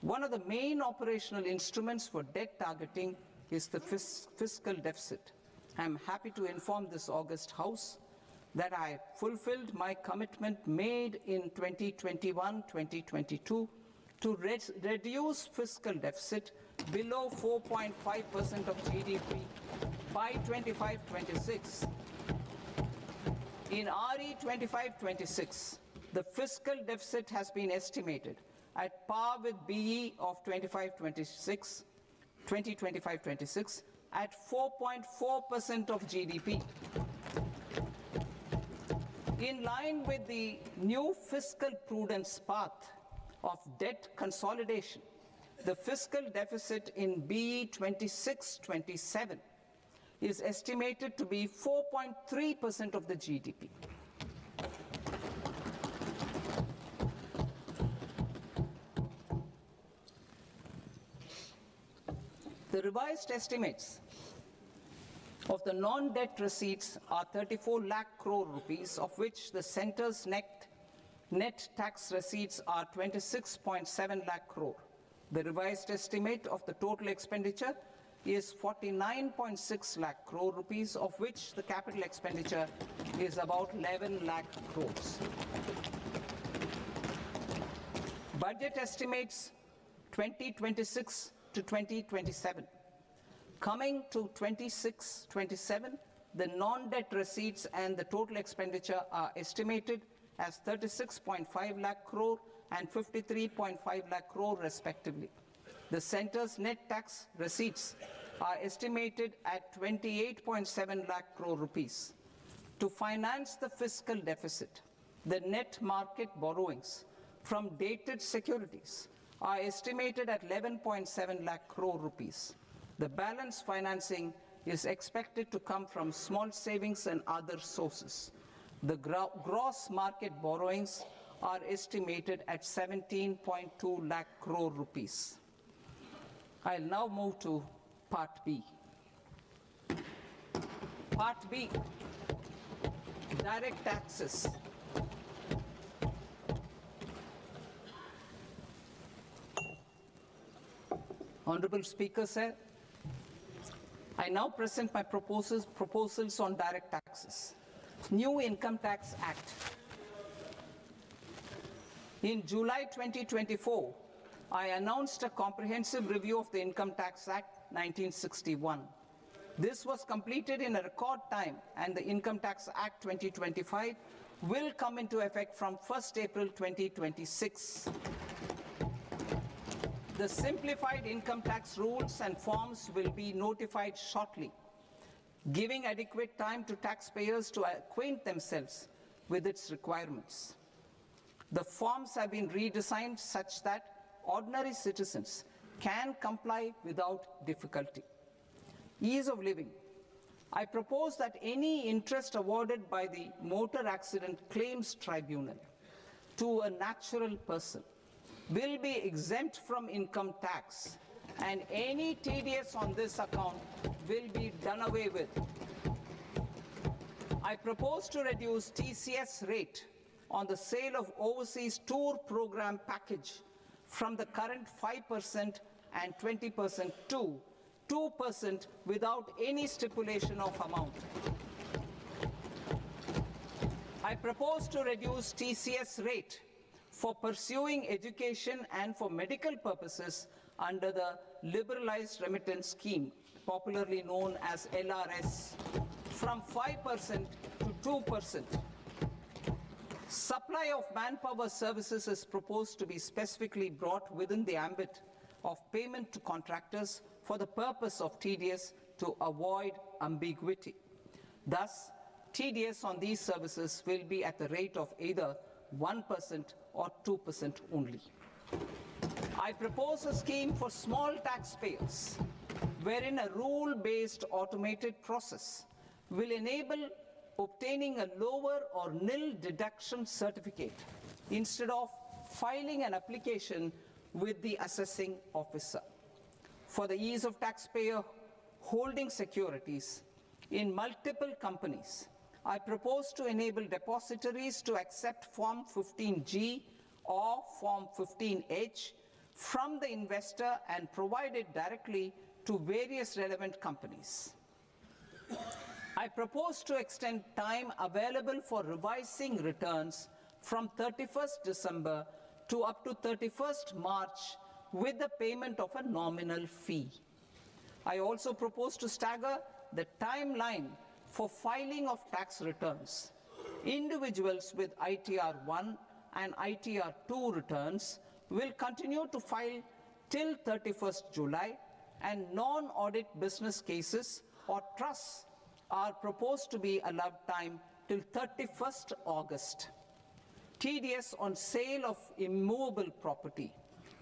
One of the main operational instruments for debt targeting is the fiscal deficit. I am happy to inform this august House that I fulfilled my commitment made in 2021-2022 to reduce fiscal deficit below 4.5% of GDP by 25-26. In RE 25-26, the fiscal deficit has been estimated at par with BE of 2025-26 at 4.4% of GDP. In line with the new fiscal prudence path of debt consolidation, the fiscal deficit in BE 26-27 is estimated to be 4.3% of the GDP. The revised estimates of the non-debt receipts are 34 lakh crore rupees, of which the centre's net tax receipts are 26.7 lakh crore. The revised estimate of the total expenditure is 49.6 lakh crore rupees, of which the capital expenditure is about 11 lakh crores. Budget estimates 2026 to 2027. Coming to 26-27, the non-debt receipts and the total expenditure are estimated as 36.5 lakh crore and 53.5 lakh crore respectively. The centre's net tax receipts are estimated at 28.7 lakh crore rupees. To finance the fiscal deficit, the net market borrowings from dated securities are estimated at 11.7 lakh crore rupees. The balance financing is expected to come from small savings and other sources. The gross market borrowings are estimated at 17.2 lakh crore rupees. I'll now move to Part B. Part B, direct taxes. Honorable Speaker, sir, I now present my proposals on direct taxes. New Income Tax Act. In July 2024, I announced a comprehensive review of the Income Tax Act 1961. This was completed in a record time, and the Income Tax Act 2025 will come into effect from 1st April 2026. The simplified income tax rules and forms will be notified shortly, giving adequate time to taxpayers to acquaint themselves with its requirements. The forms have been redesigned such that ordinary citizens can comply without difficulty. Ease of living. I propose that any interest awarded by the Motor Accident Claims Tribunal to a natural person will be exempt from income tax, and any TDS on this account will be done away with. I propose to reduce TCS rate on the sale of overseas tour program package from the current 5% and 20% to 2% without any stipulation of amount. I propose to reduce TCS rate for pursuing education and for medical purposes under the Liberalized Remittance Scheme, popularly known as LRS, from 5% to 2%. Supply of manpower services is proposed to be specifically brought within the ambit of payment to contractors for the purpose of TDS to avoid ambiguity. Thus, TDS on these services will be at the rate of either 1% or 2% only. I propose a scheme for small taxpayers, wherein a rule-based automated process will enable obtaining a lower or nil deduction certificate instead of filing an application with the assessing officer. For the ease of taxpayer holding securities in multiple companies, I propose to enable depositories to accept Form 15G or Form 15H from the investor and provide it directly to various relevant companies. I propose to extend time available for revising returns from 31st December to up to 31st March with the payment of a nominal fee. I also propose to stagger the timeline for filing of tax returns. Individuals with ITR 1 and ITR 2 returns will continue to file till 31st July, and non-audit business cases or trusts are proposed to be allowed time till 31st August. TDS on sale of immovable property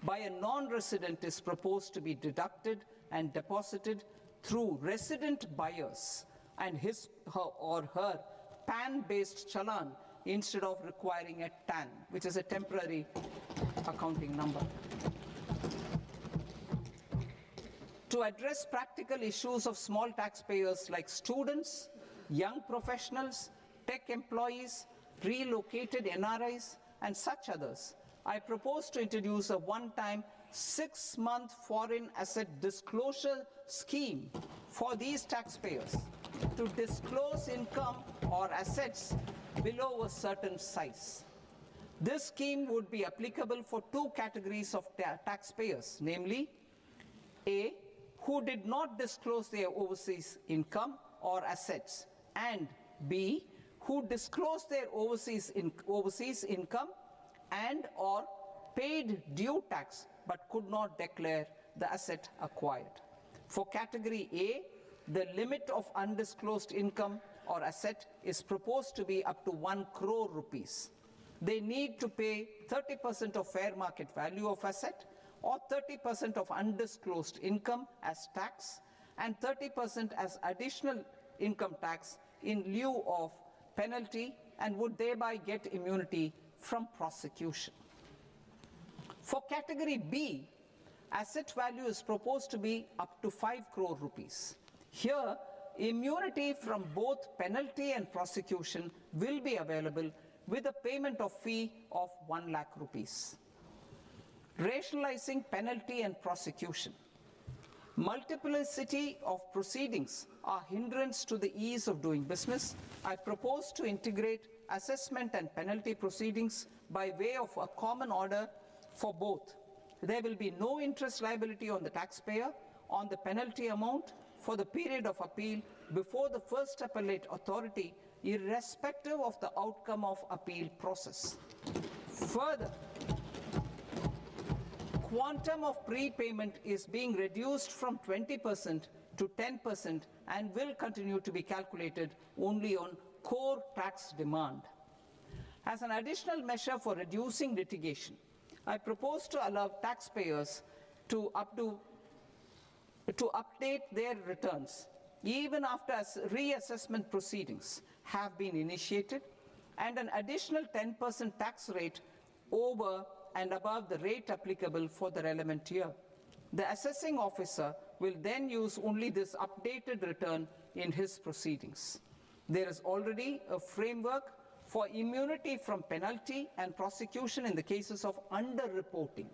by a non-resident is proposed to be deducted and deposited through resident buyers and his or her PAN-based challan instead of requiring a TAN, which is a temporary accounting number. To address practical issues of small taxpayers like students, young professionals, tech employees, relocated NRIs, and such others, I propose to introduce a one-time 6-month foreign asset disclosure scheme for these taxpayers to disclose income or assets below a certain size. This scheme would be applicable for two categories of taxpayers, namely A, who did not disclose their overseas income or assets, and B, who disclosed their overseas income and or paid due tax but could not declare the asset acquired. For category A, the limit of undisclosed income or asset is proposed to be up to 1 crore rupees. they need to pay 30% of fair market value of asset or 30% of undisclosed income as tax and 30% as additional income tax in lieu of penalty and would thereby get immunity from prosecution. For category B, asset value is proposed to be up to 5 crore rupees. Here, immunity from both penalty and prosecution will be available with a payment of fee of 1 lakh rupees. Rationalizing penalty and prosecution. Multiplicity of proceedings are hindrance to the ease of doing business. I propose to integrate assessment and penalty proceedings by way of a common order for both. There will be no interest liability on the taxpayer on the penalty amount for the period of appeal before the first appellate authority, irrespective of the outcome of appeal process. Further, quantum of prepayment is being reduced from 20% to 10% and will continue to be calculated only on core tax demand. As an additional measure for reducing litigation, I propose to allow taxpayers to update their returns even after reassessment proceedings have been initiated, and an additional 10% tax rate over and above the rate applicable for the relevant year. The assessing officer will then use only this updated return in his proceedings. There is already a framework for immunity from penalty and prosecution in the cases of underreporting.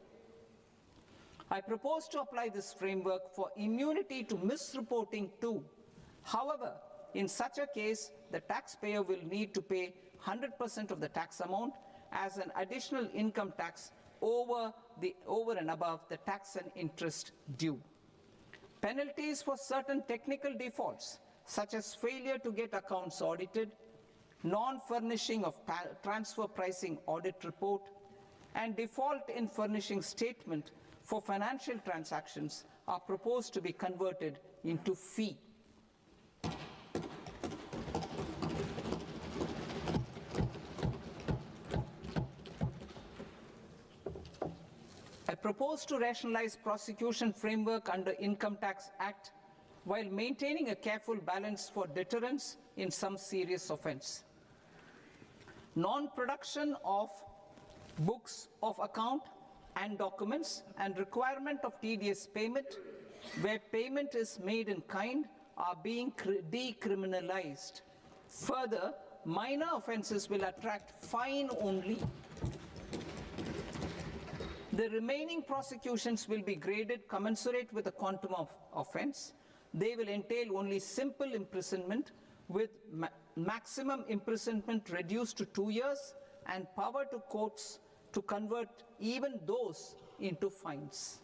I propose to apply this framework for immunity to misreporting too. However, in such a case, the taxpayer will need to pay 100% of the tax amount as an additional income tax over and above the tax and interest due. Penalties for certain technical defaults, such as failure to get accounts audited, non-furnishing of transfer pricing audit report, and default in furnishing statement for financial transactions are proposed to be converted into fee. I propose to rationalize prosecution framework under Income Tax Act while maintaining a careful balance for deterrence in some serious offence. Non-production of books of account and documents and requirement of TDS payment where payment is made in kind are being decriminalized. Further, minor offences will attract fine only. The remaining prosecutions will be graded commensurate with the quantum of offence. They will entail only simple imprisonment with maximum imprisonment reduced to 2 years and power to courts to convert even those into fines.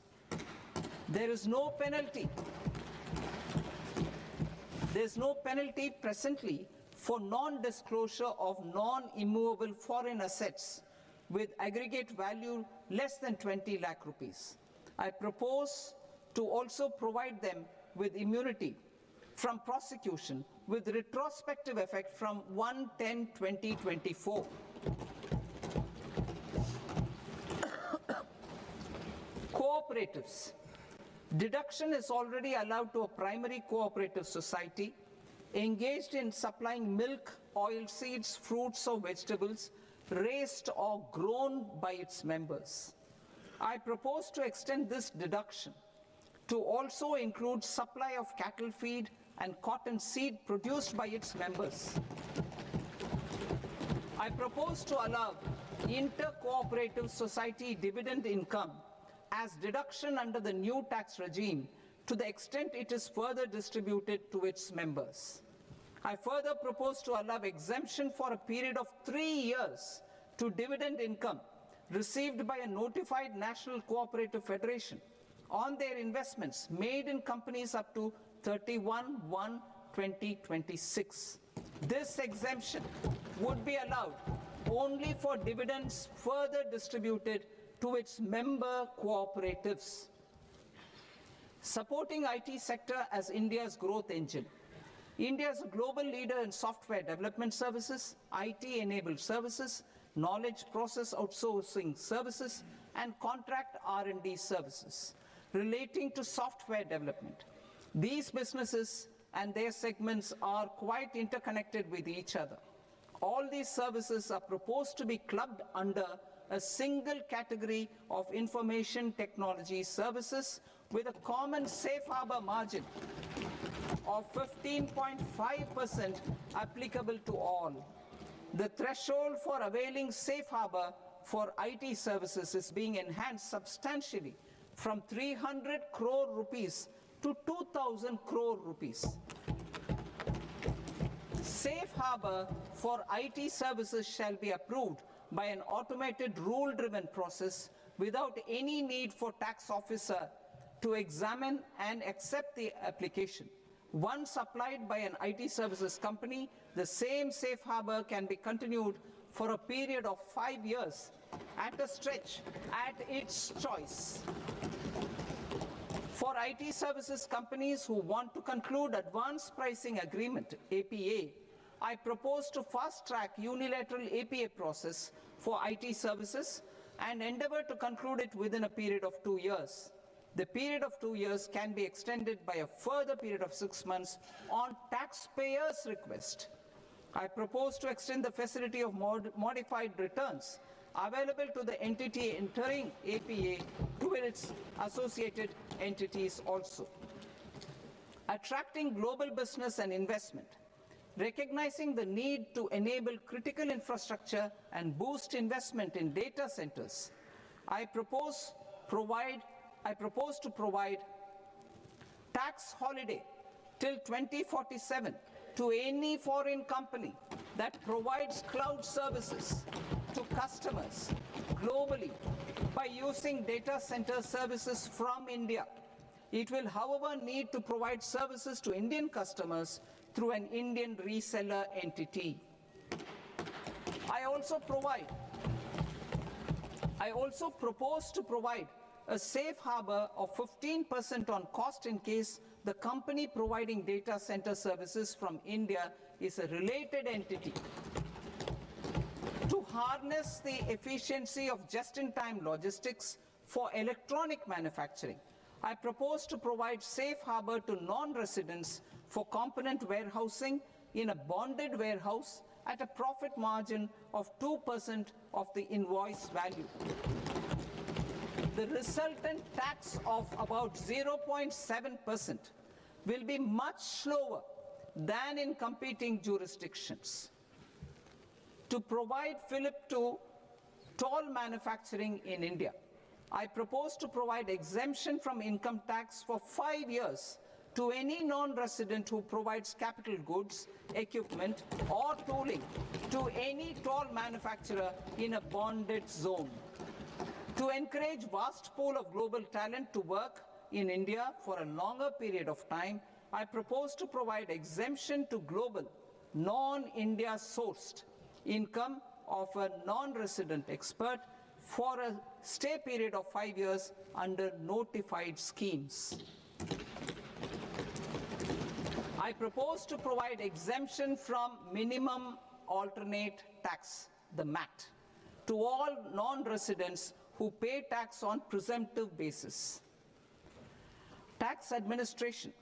There is no penalty. There is no penalty presently for non-disclosure of non-immovable foreign assets with aggregate value less than 20 lakh rupees. I propose to also provide them with immunity from prosecution with retrospective effect from 1/10/2024. Cooperatives. Deduction is already allowed to a primary cooperative society engaged in supplying milk, oilseeds, fruits or vegetables raised or grown by its members. I propose to extend this deduction to also include supply of cattle feed and cotton seed produced by its members. I propose to allow inter-cooperative society dividend income as deduction under the new tax regime to the extent it is further distributed to its members. I further propose to allow exemption for a period of 3 years to dividend income received by a notified national cooperative federation on their investments made in companies up to 31/1/2026. This exemption would be allowed only for dividends further distributed to its member cooperatives. Supporting IT sector as India's growth engine. India is a global leader in software development services, IT-enabled services, knowledge process outsourcing services, and contract R&D services relating to software development. These businesses and their segments are quite interconnected with each other. All these services are proposed to be clubbed under a single category of information technology services with a common safe harbor margin of 15.5% applicable to all. The threshold for availing safe harbor for IT services is being enhanced substantially from 300 crore rupees to 2,000 crore rupees. Safe harbor for IT services shall be approved by an automated rule-driven process without any need for tax officer to examine and accept the application. Once applied by an IT services company, the same safe harbor can be continued for a period of 5 years at a stretch at its choice. For IT services companies who want to conclude advanced pricing agreement, APA, I propose to fast-track unilateral APA process for IT services and endeavor to conclude it within a period of 2 years. The period of 2 years can be extended by a further period of 6 months on taxpayers' request. I propose to extend the facility of modified returns available to the entity entering APA to its associated entities also. Attracting global business and investment. Recognizing the need to enable critical infrastructure and boost investment in data centers, I propose to provide tax holiday till 2047 to any foreign company that provides cloud services to customers globally by using data center services from India. It will, however, need to provide services to Indian customers through an Indian reseller entity. I also propose to provide a safe harbor of 15% on cost in case the company providing data center services from India is a related entity. To harness the efficiency of just-in-time logistics for electronic manufacturing, I propose to provide safe harbor to non-residents for component warehousing in a bonded warehouse at a profit margin of 2% of the invoice value. The resultant tax of about 0.7% will be much lower than in competing jurisdictions. To provide fillip to toll manufacturing in India, I propose to provide exemption from income tax for 5 years to any non-resident who provides capital goods, equipment, or tooling to any toll manufacturer in a bonded zone. To encourage vast pool of global talent to work in India for a longer period of time, I propose to provide exemption to global, non-India sourced income of a non-resident expert for a stay period of 5 years under notified schemes. I propose to provide exemption from minimum alternate tax, the MAT, to all non-residents who pay tax on presumptive basis. Tax administration.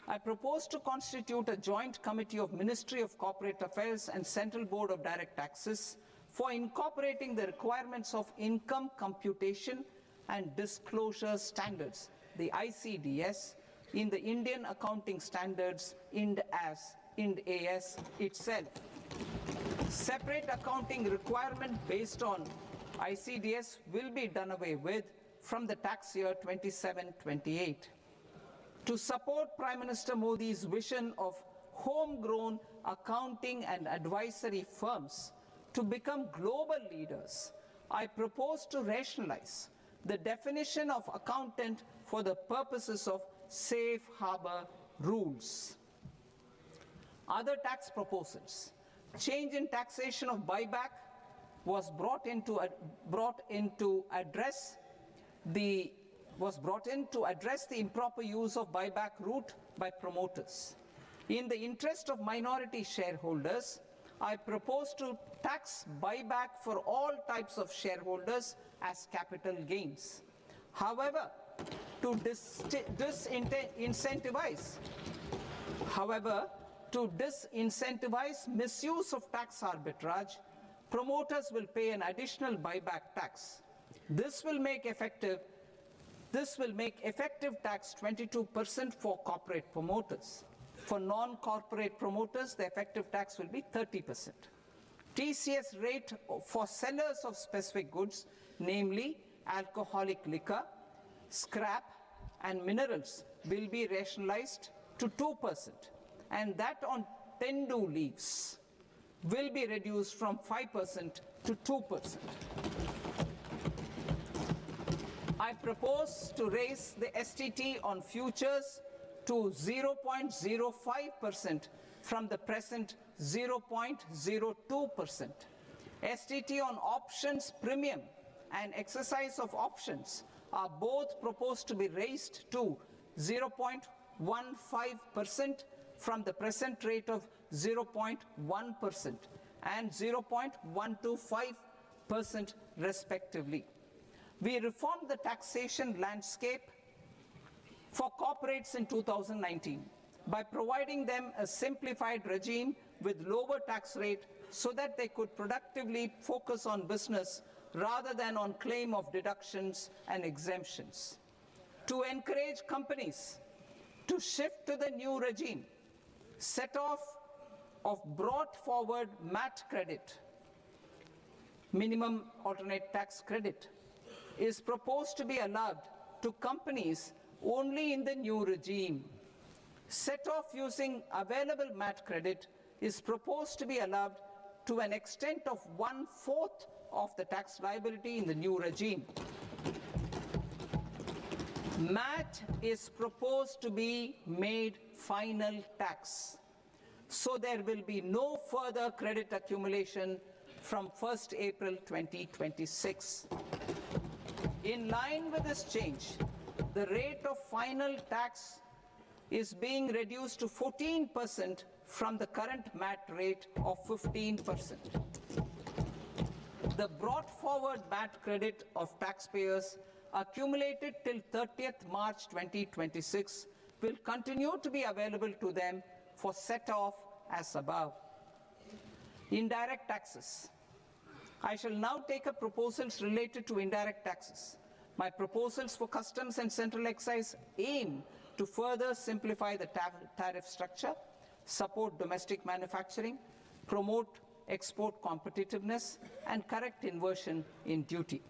I propose to constitute a joint committee of Ministry of Corporate Affairs and Central Board of Direct Taxes for incorporating the requirements of income computation and disclosure standards, the ICDS, in the Indian Accounting Standards, IND AS itself. Separate accounting requirement based on ICDS will be done away with from the tax year 27-28. To support Prime Minister Modi's vision of homegrown accounting and advisory firms to become global leaders, I propose to rationalize the definition of accountant for the purposes of safe harbor rules. Other tax proposals. Change in taxation of buyback was brought in to address the improper use of buyback route by promoters. In the interest of minority shareholders, I propose to tax buyback for all types of shareholders as capital gains. However, to disincentivize misuse of tax arbitrage, promoters will pay an additional buyback tax. This will make effective tax 22% for corporate promoters. For non-corporate promoters, the effective tax will be 30%. TCS rate for sellers of specific goods, namely alcoholic liquor, scrap, and minerals, will be rationalized to 2%, and that on tendu leaves will be reduced from 5% to 2%. I propose to raise the STT on futures to 0.05% from the present 0.02%. STT on options premium and exercise of options are both proposed to be raised to 0.15% from the present rate of 0.1% and 0.125% respectively. We reformed the taxation landscape for corporates in 2019 by providing them a simplified regime with lower tax rate so that they could productively focus on business rather than on claim of deductions and exemptions. To encourage companies to shift to the new regime, set off of brought forward MAT credit, minimum alternate tax credit, is proposed to be allowed to companies only in the new regime. Set off using available MAT credit is proposed to be allowed to an extent of 1/4 of the tax liability in the new regime. MAT is proposed to be made final tax, so there will be no further credit accumulation from 1st April 2026. In line with this change, the rate of final tax is being reduced to 14% from the current MAT rate of 15%. The brought forward MAT credit of taxpayers accumulated till 30th March 2026 will continue to be available to them for set off as above. Indirect taxes. I shall now take up proposals related to indirect taxes. My proposals for customs and central excise aim to further simplify the tariff structure, support domestic manufacturing, promote export competitiveness, and correct inversion in duty.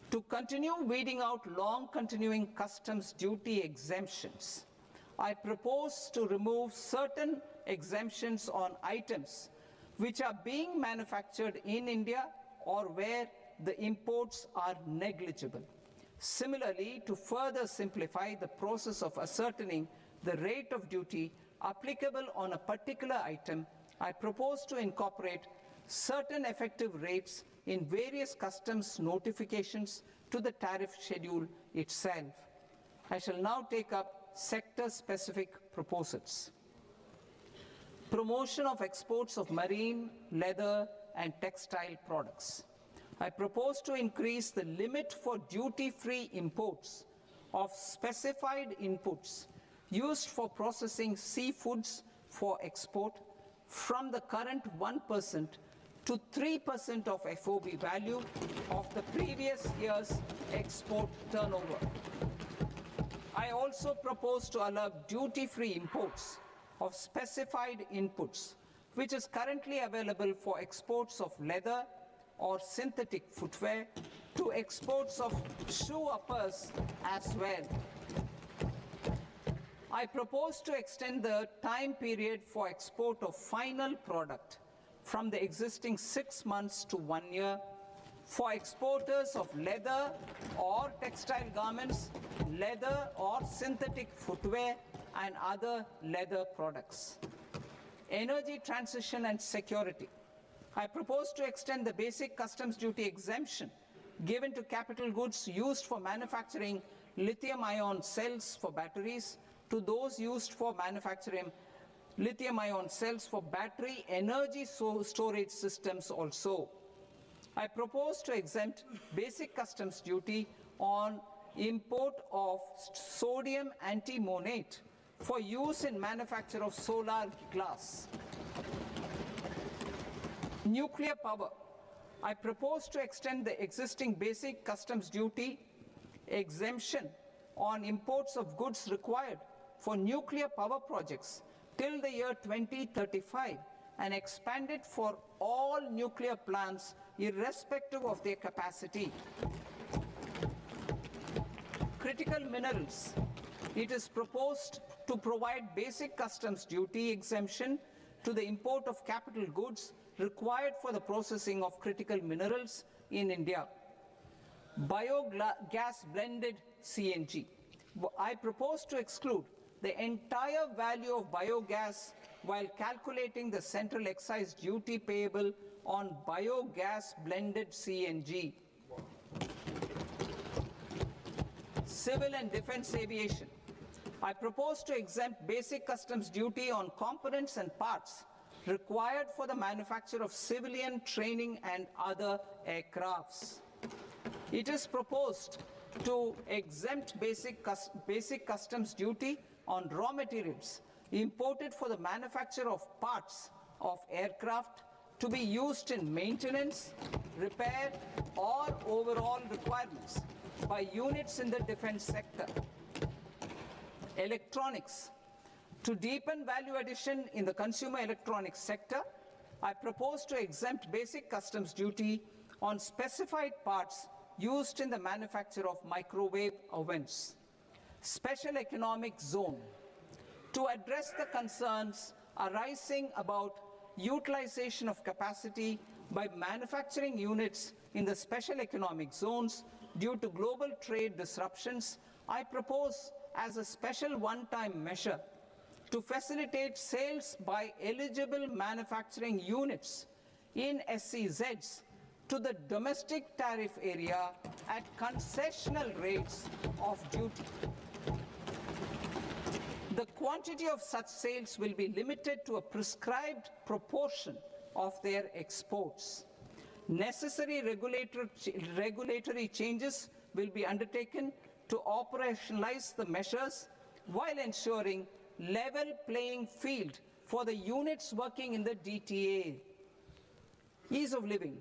To continue weeding out long continuing customs duty exemptions, I propose to remove certain exemptions on items which are being manufactured in India or where the imports are negligible. Similarly, to further simplify the process of ascertaining the rate of duty applicable on a particular item, I propose to incorporate certain effective rates in various customs notifications to the tariff schedule itself. I shall now take up sector-specific proposals. Promotion of exports of marine, leather, and textile products. I propose to increase the limit for duty-free imports of specified inputs used for processing seafoods for export from the current 1% to 3% of FOB value of the previous year's export turnover. I also propose to allow duty-free imports of specified inputs, which is currently available for exports of leather or synthetic footwear, to exports of shoe uppers as well. I propose to extend the time period for export of final product from the existing 6 months to 1 year for exporters of leather or textile garments, leather or synthetic footwear, and other leather products. Energy transition and security. I propose to extend the basic customs duty exemption given to capital goods used for manufacturing lithium-ion cells for batteries to those used for manufacturing lithium-ion cells for battery energy storage systems also. I propose to exempt basic customs duty on import of sodium antimonate for use in manufacture of solar glass. Nuclear power. I propose to extend the existing basic customs duty exemption on imports of goods required for nuclear power projects till the year 2035 and expand it for all nuclear plants irrespective of their capacity. Critical minerals. It is proposed to provide basic customs duty exemption to the import of capital goods required for the processing of critical minerals in India. Biogas blended CNG. I propose to exclude the entire value of biogas while calculating the central excise duty payable on biogas blended CNG. Civil and defense aviation. I propose to exempt basic customs duty on components and parts required for the manufacture of civilian training and other aircrafts. It is proposed to exempt basic customs duty on raw materials imported for the manufacture of parts of aircraft to be used in maintenance, repair, or overall requirements by units in the defense sector. Electronics. To deepen value addition in the consumer electronics sector, I propose to exempt basic customs duty on specified parts used in the manufacture of microwave ovens. Special economic zone. To address the concerns arising about utilization of capacity by manufacturing units in the special economic zones due to global trade disruptions, I propose as a special one-time measure to facilitate sales by eligible manufacturing units in SEZs to the domestic tariff area at concessional rates of duty. The quantity of such sales will be limited to a prescribed proportion of their exports. Necessary regulatory changes will be undertaken to operationalize the measures while ensuring level playing field for the units working in the DTA. Ease of living.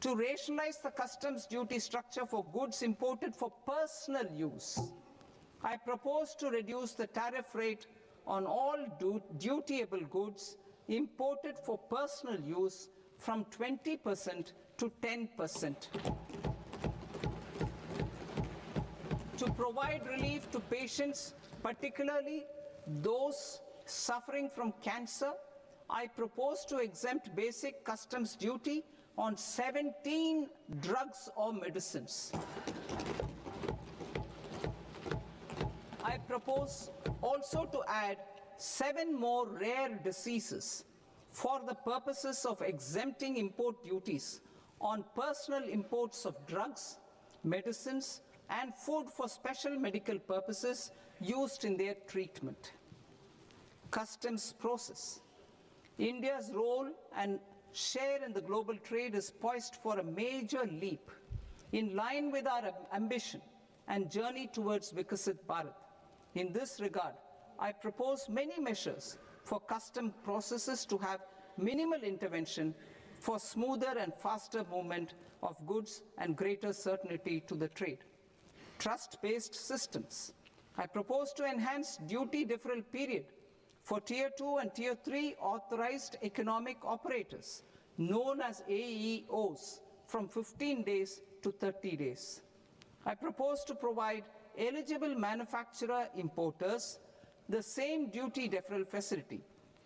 To rationalize the customs duty structure for goods imported for personal use, I propose to reduce the tariff rate on all dutiable goods imported for personal use from 20% to 10%. To provide relief to patients, particularly those suffering from cancer, I propose to exempt basic customs duty on 17 drugs or medicines. I propose also to add 7 more rare diseases for the purposes of exempting import duties on personal imports of drugs, medicines, and food for special medical purposes used in their treatment. Customs process. India's role and share in the global trade is poised for a major leap in line with our ambition and journey towards Viksit Bharat. In this regard, I propose many measures for custom processes to have minimal intervention for smoother and faster movement of goods and greater certainty to the trade. Trust-based systems. I propose to enhance duty deferral period for Tier 2 and Tier 3 authorized economic operators, known as AEOs, from 15 days to 30 days. I propose to provide eligible manufacturer importers the same duty deferral facility.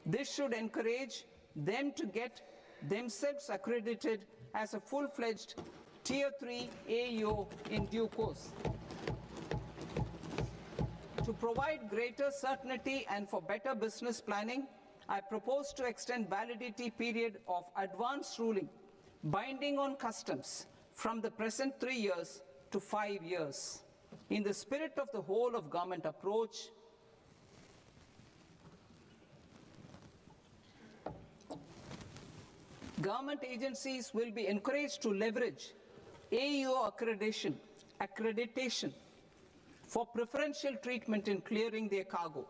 This should encourage them to get themselves accredited as a full-fledged Tier 3 AEO in due course. To provide greater certainty and for better business planning, I propose to extend validity period of advance ruling binding on customs from the present 3 years to 5 years. In the spirit of the whole of government approach, Government agencies will be encouraged to leverage AEO accreditation for preferential treatment in clearing their cargo.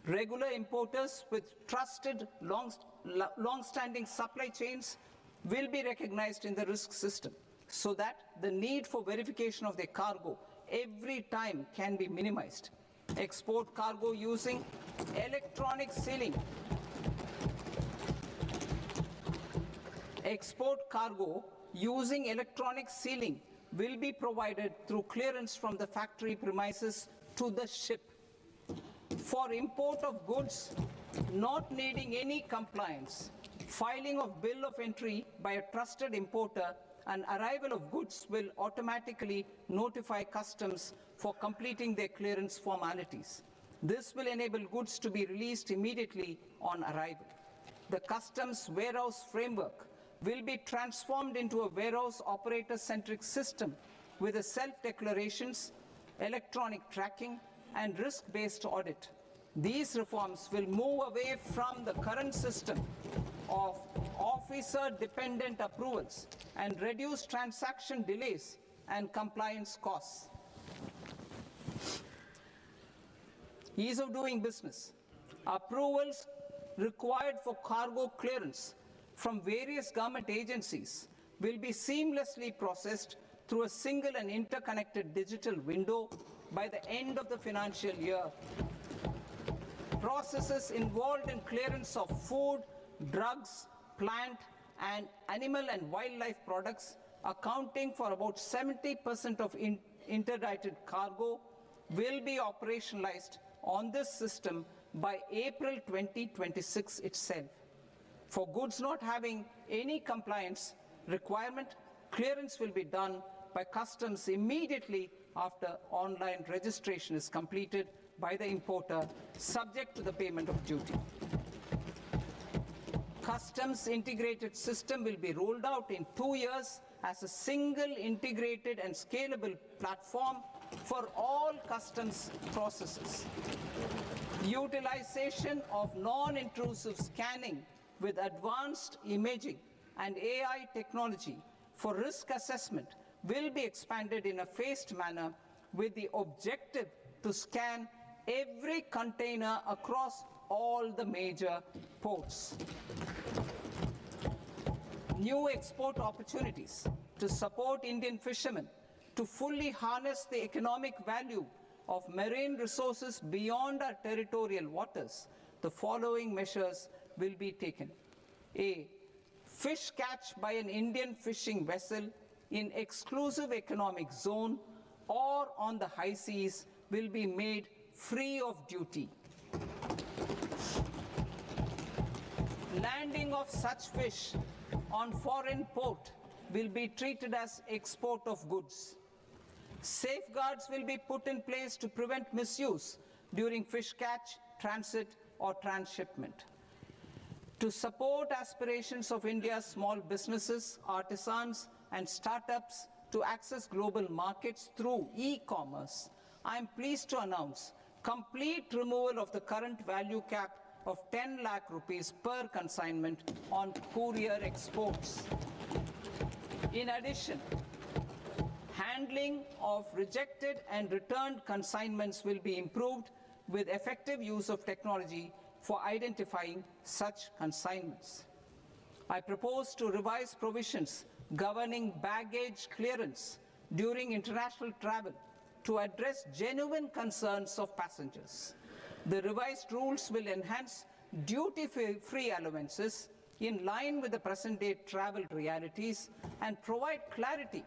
Regular importers with trusted long-standing supply chains will be recognized in the risk system so that the need for verification of their cargo every time can be minimized. Export cargo using electronic sealing. Export cargo using electronic sealing will be provided through clearance from the factory premises to the ship. For import of goods not needing any compliance, filing of bill of entry by a trusted importer and arrival of goods will automatically notify customs for completing their clearance formalities. This will enable goods to be released immediately on arrival. The customs warehouse framework will be transformed into a warehouse operator-centric system with a self-declarations, electronic tracking, and risk-based audit. These reforms will move away from the current system of officer-dependent approvals and reduce transaction delays and compliance costs. Ease of doing business. Approvals required for cargo clearance from various government agencies will be seamlessly processed through a single and interconnected digital window by the end of the financial year. Processes involved in clearance of food, drugs, plant, and animal and wildlife products, accounting for about 70% of interdicted cargo, will be operationalized on this system by April 2026 itself. For goods not having any compliance requirement, clearance will be done by customs immediately after online registration is completed by the importer, subject to the payment of duty. Customs integrated system will be rolled out in 2 years as a single integrated and scalable platform for all customs processes. Utilization of non-intrusive scanning with advanced imaging and AI technology for risk assessment will be expanded in a phased manner with the objective to scan every container across all the major ports. New export opportunities to support Indian fishermen to fully harness the economic value of marine resources beyond our territorial waters. The following measures will be taken. A. Fish catch by an Indian fishing vessel in exclusive economic zone or on the high seas will be made free of duty. Landing of such fish on foreign port will be treated as export of goods. Safeguards will be put in place to prevent misuse during fish catch, transit, or transshipment. To support aspirations of India's small businesses, artisans, and startups to access global markets through e-commerce, I am pleased to announce complete removal of the current value cap of 10 lakh rupees per consignment on courier exports. In addition, handling of rejected and returned consignments will be improved with effective use of technology for identifying such consignments. I propose to revise provisions governing baggage clearance during international travel to address genuine concerns of passengers. The revised rules will enhance duty-free allowances in line with the present-day travel realities and provide clarity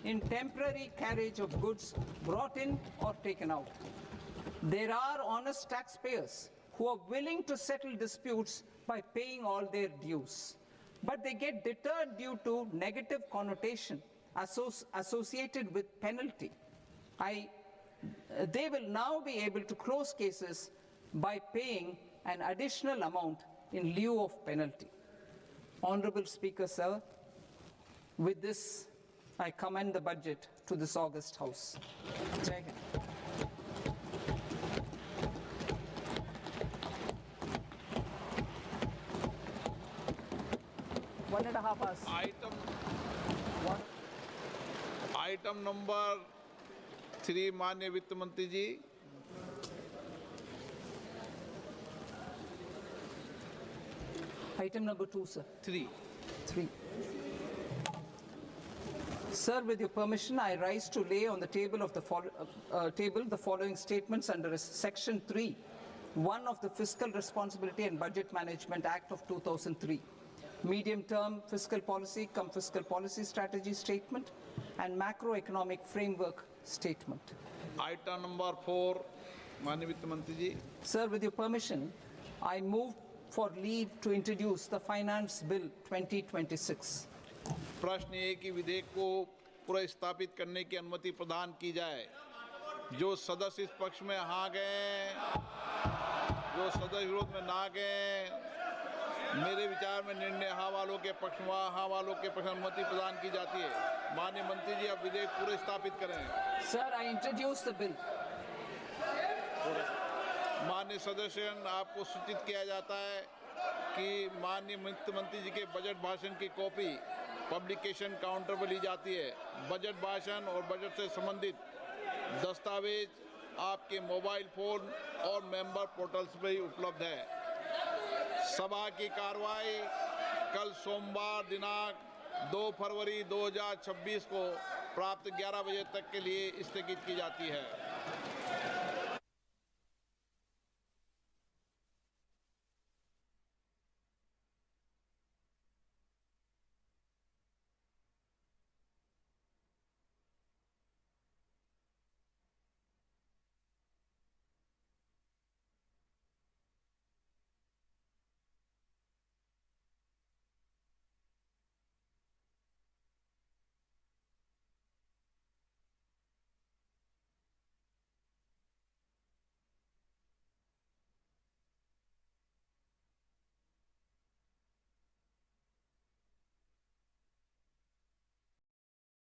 in temporary carriage of goods brought in or taken out. There are honest taxpayers who are willing to settle disputes by paying all their dues, but they get deterred due to negative connotation associated with penalty. They will now be able to close cases by paying an additional amount in lieu of penalty. Honorable Speaker, sir, with this, I commend the budget to this august House. Jai Hind. One and a half Mahabas. Item number 3 माननीय वित्त मंत्री जी। Item number 2, sir. 3। 3. Sir, with your permission, I rise to lay on the table of the the following statements under Section 3, 1 of the Fiscal Responsibility and Budget Management Act of 2003, medium-term fiscal policy cum fiscal policy strategy statement, and macroeconomic framework statement. Item number 4 माननीय वित्त मंत्री जी। Sir, with your permission, I move for leave to introduce the Finance Bill 2026. प्रश्न ये कि विधेयक को पुनर्स्थापित करने की अनुमति प्रदान की जाए। जो सदस्य इस पक्ष में हाँ गए, जो सदस्य विरोध में ना गए, मेरे विचार में निर्णय हाँ वालों के पक्ष में, हाँ वालों के पक्ष में अनुमति प्रदान की जाती है। माननीय मंत्री जी, अब विधेयक पुनर्स्थापित करें। Sir, I introduce the bill. माननीय सदस्यगण, आपको सूचित किया जाता है कि माननीय वित्त मंत्री जी के बजट भाषण की कॉपी पब्लिकेशन काउंटर पर ली जाती है। बजट भाषण और बजट से संबंधित दस्तावेज आपके मोबाइल फोन और मेंबर पोर्टल्स पर ही उपलब्ध है। सभा की कार्रवाई कल सोमवार दिनांक 2 फरवरी 2026 को प्राप्त 11 बजे तक के लिए स्थगित की जाती है।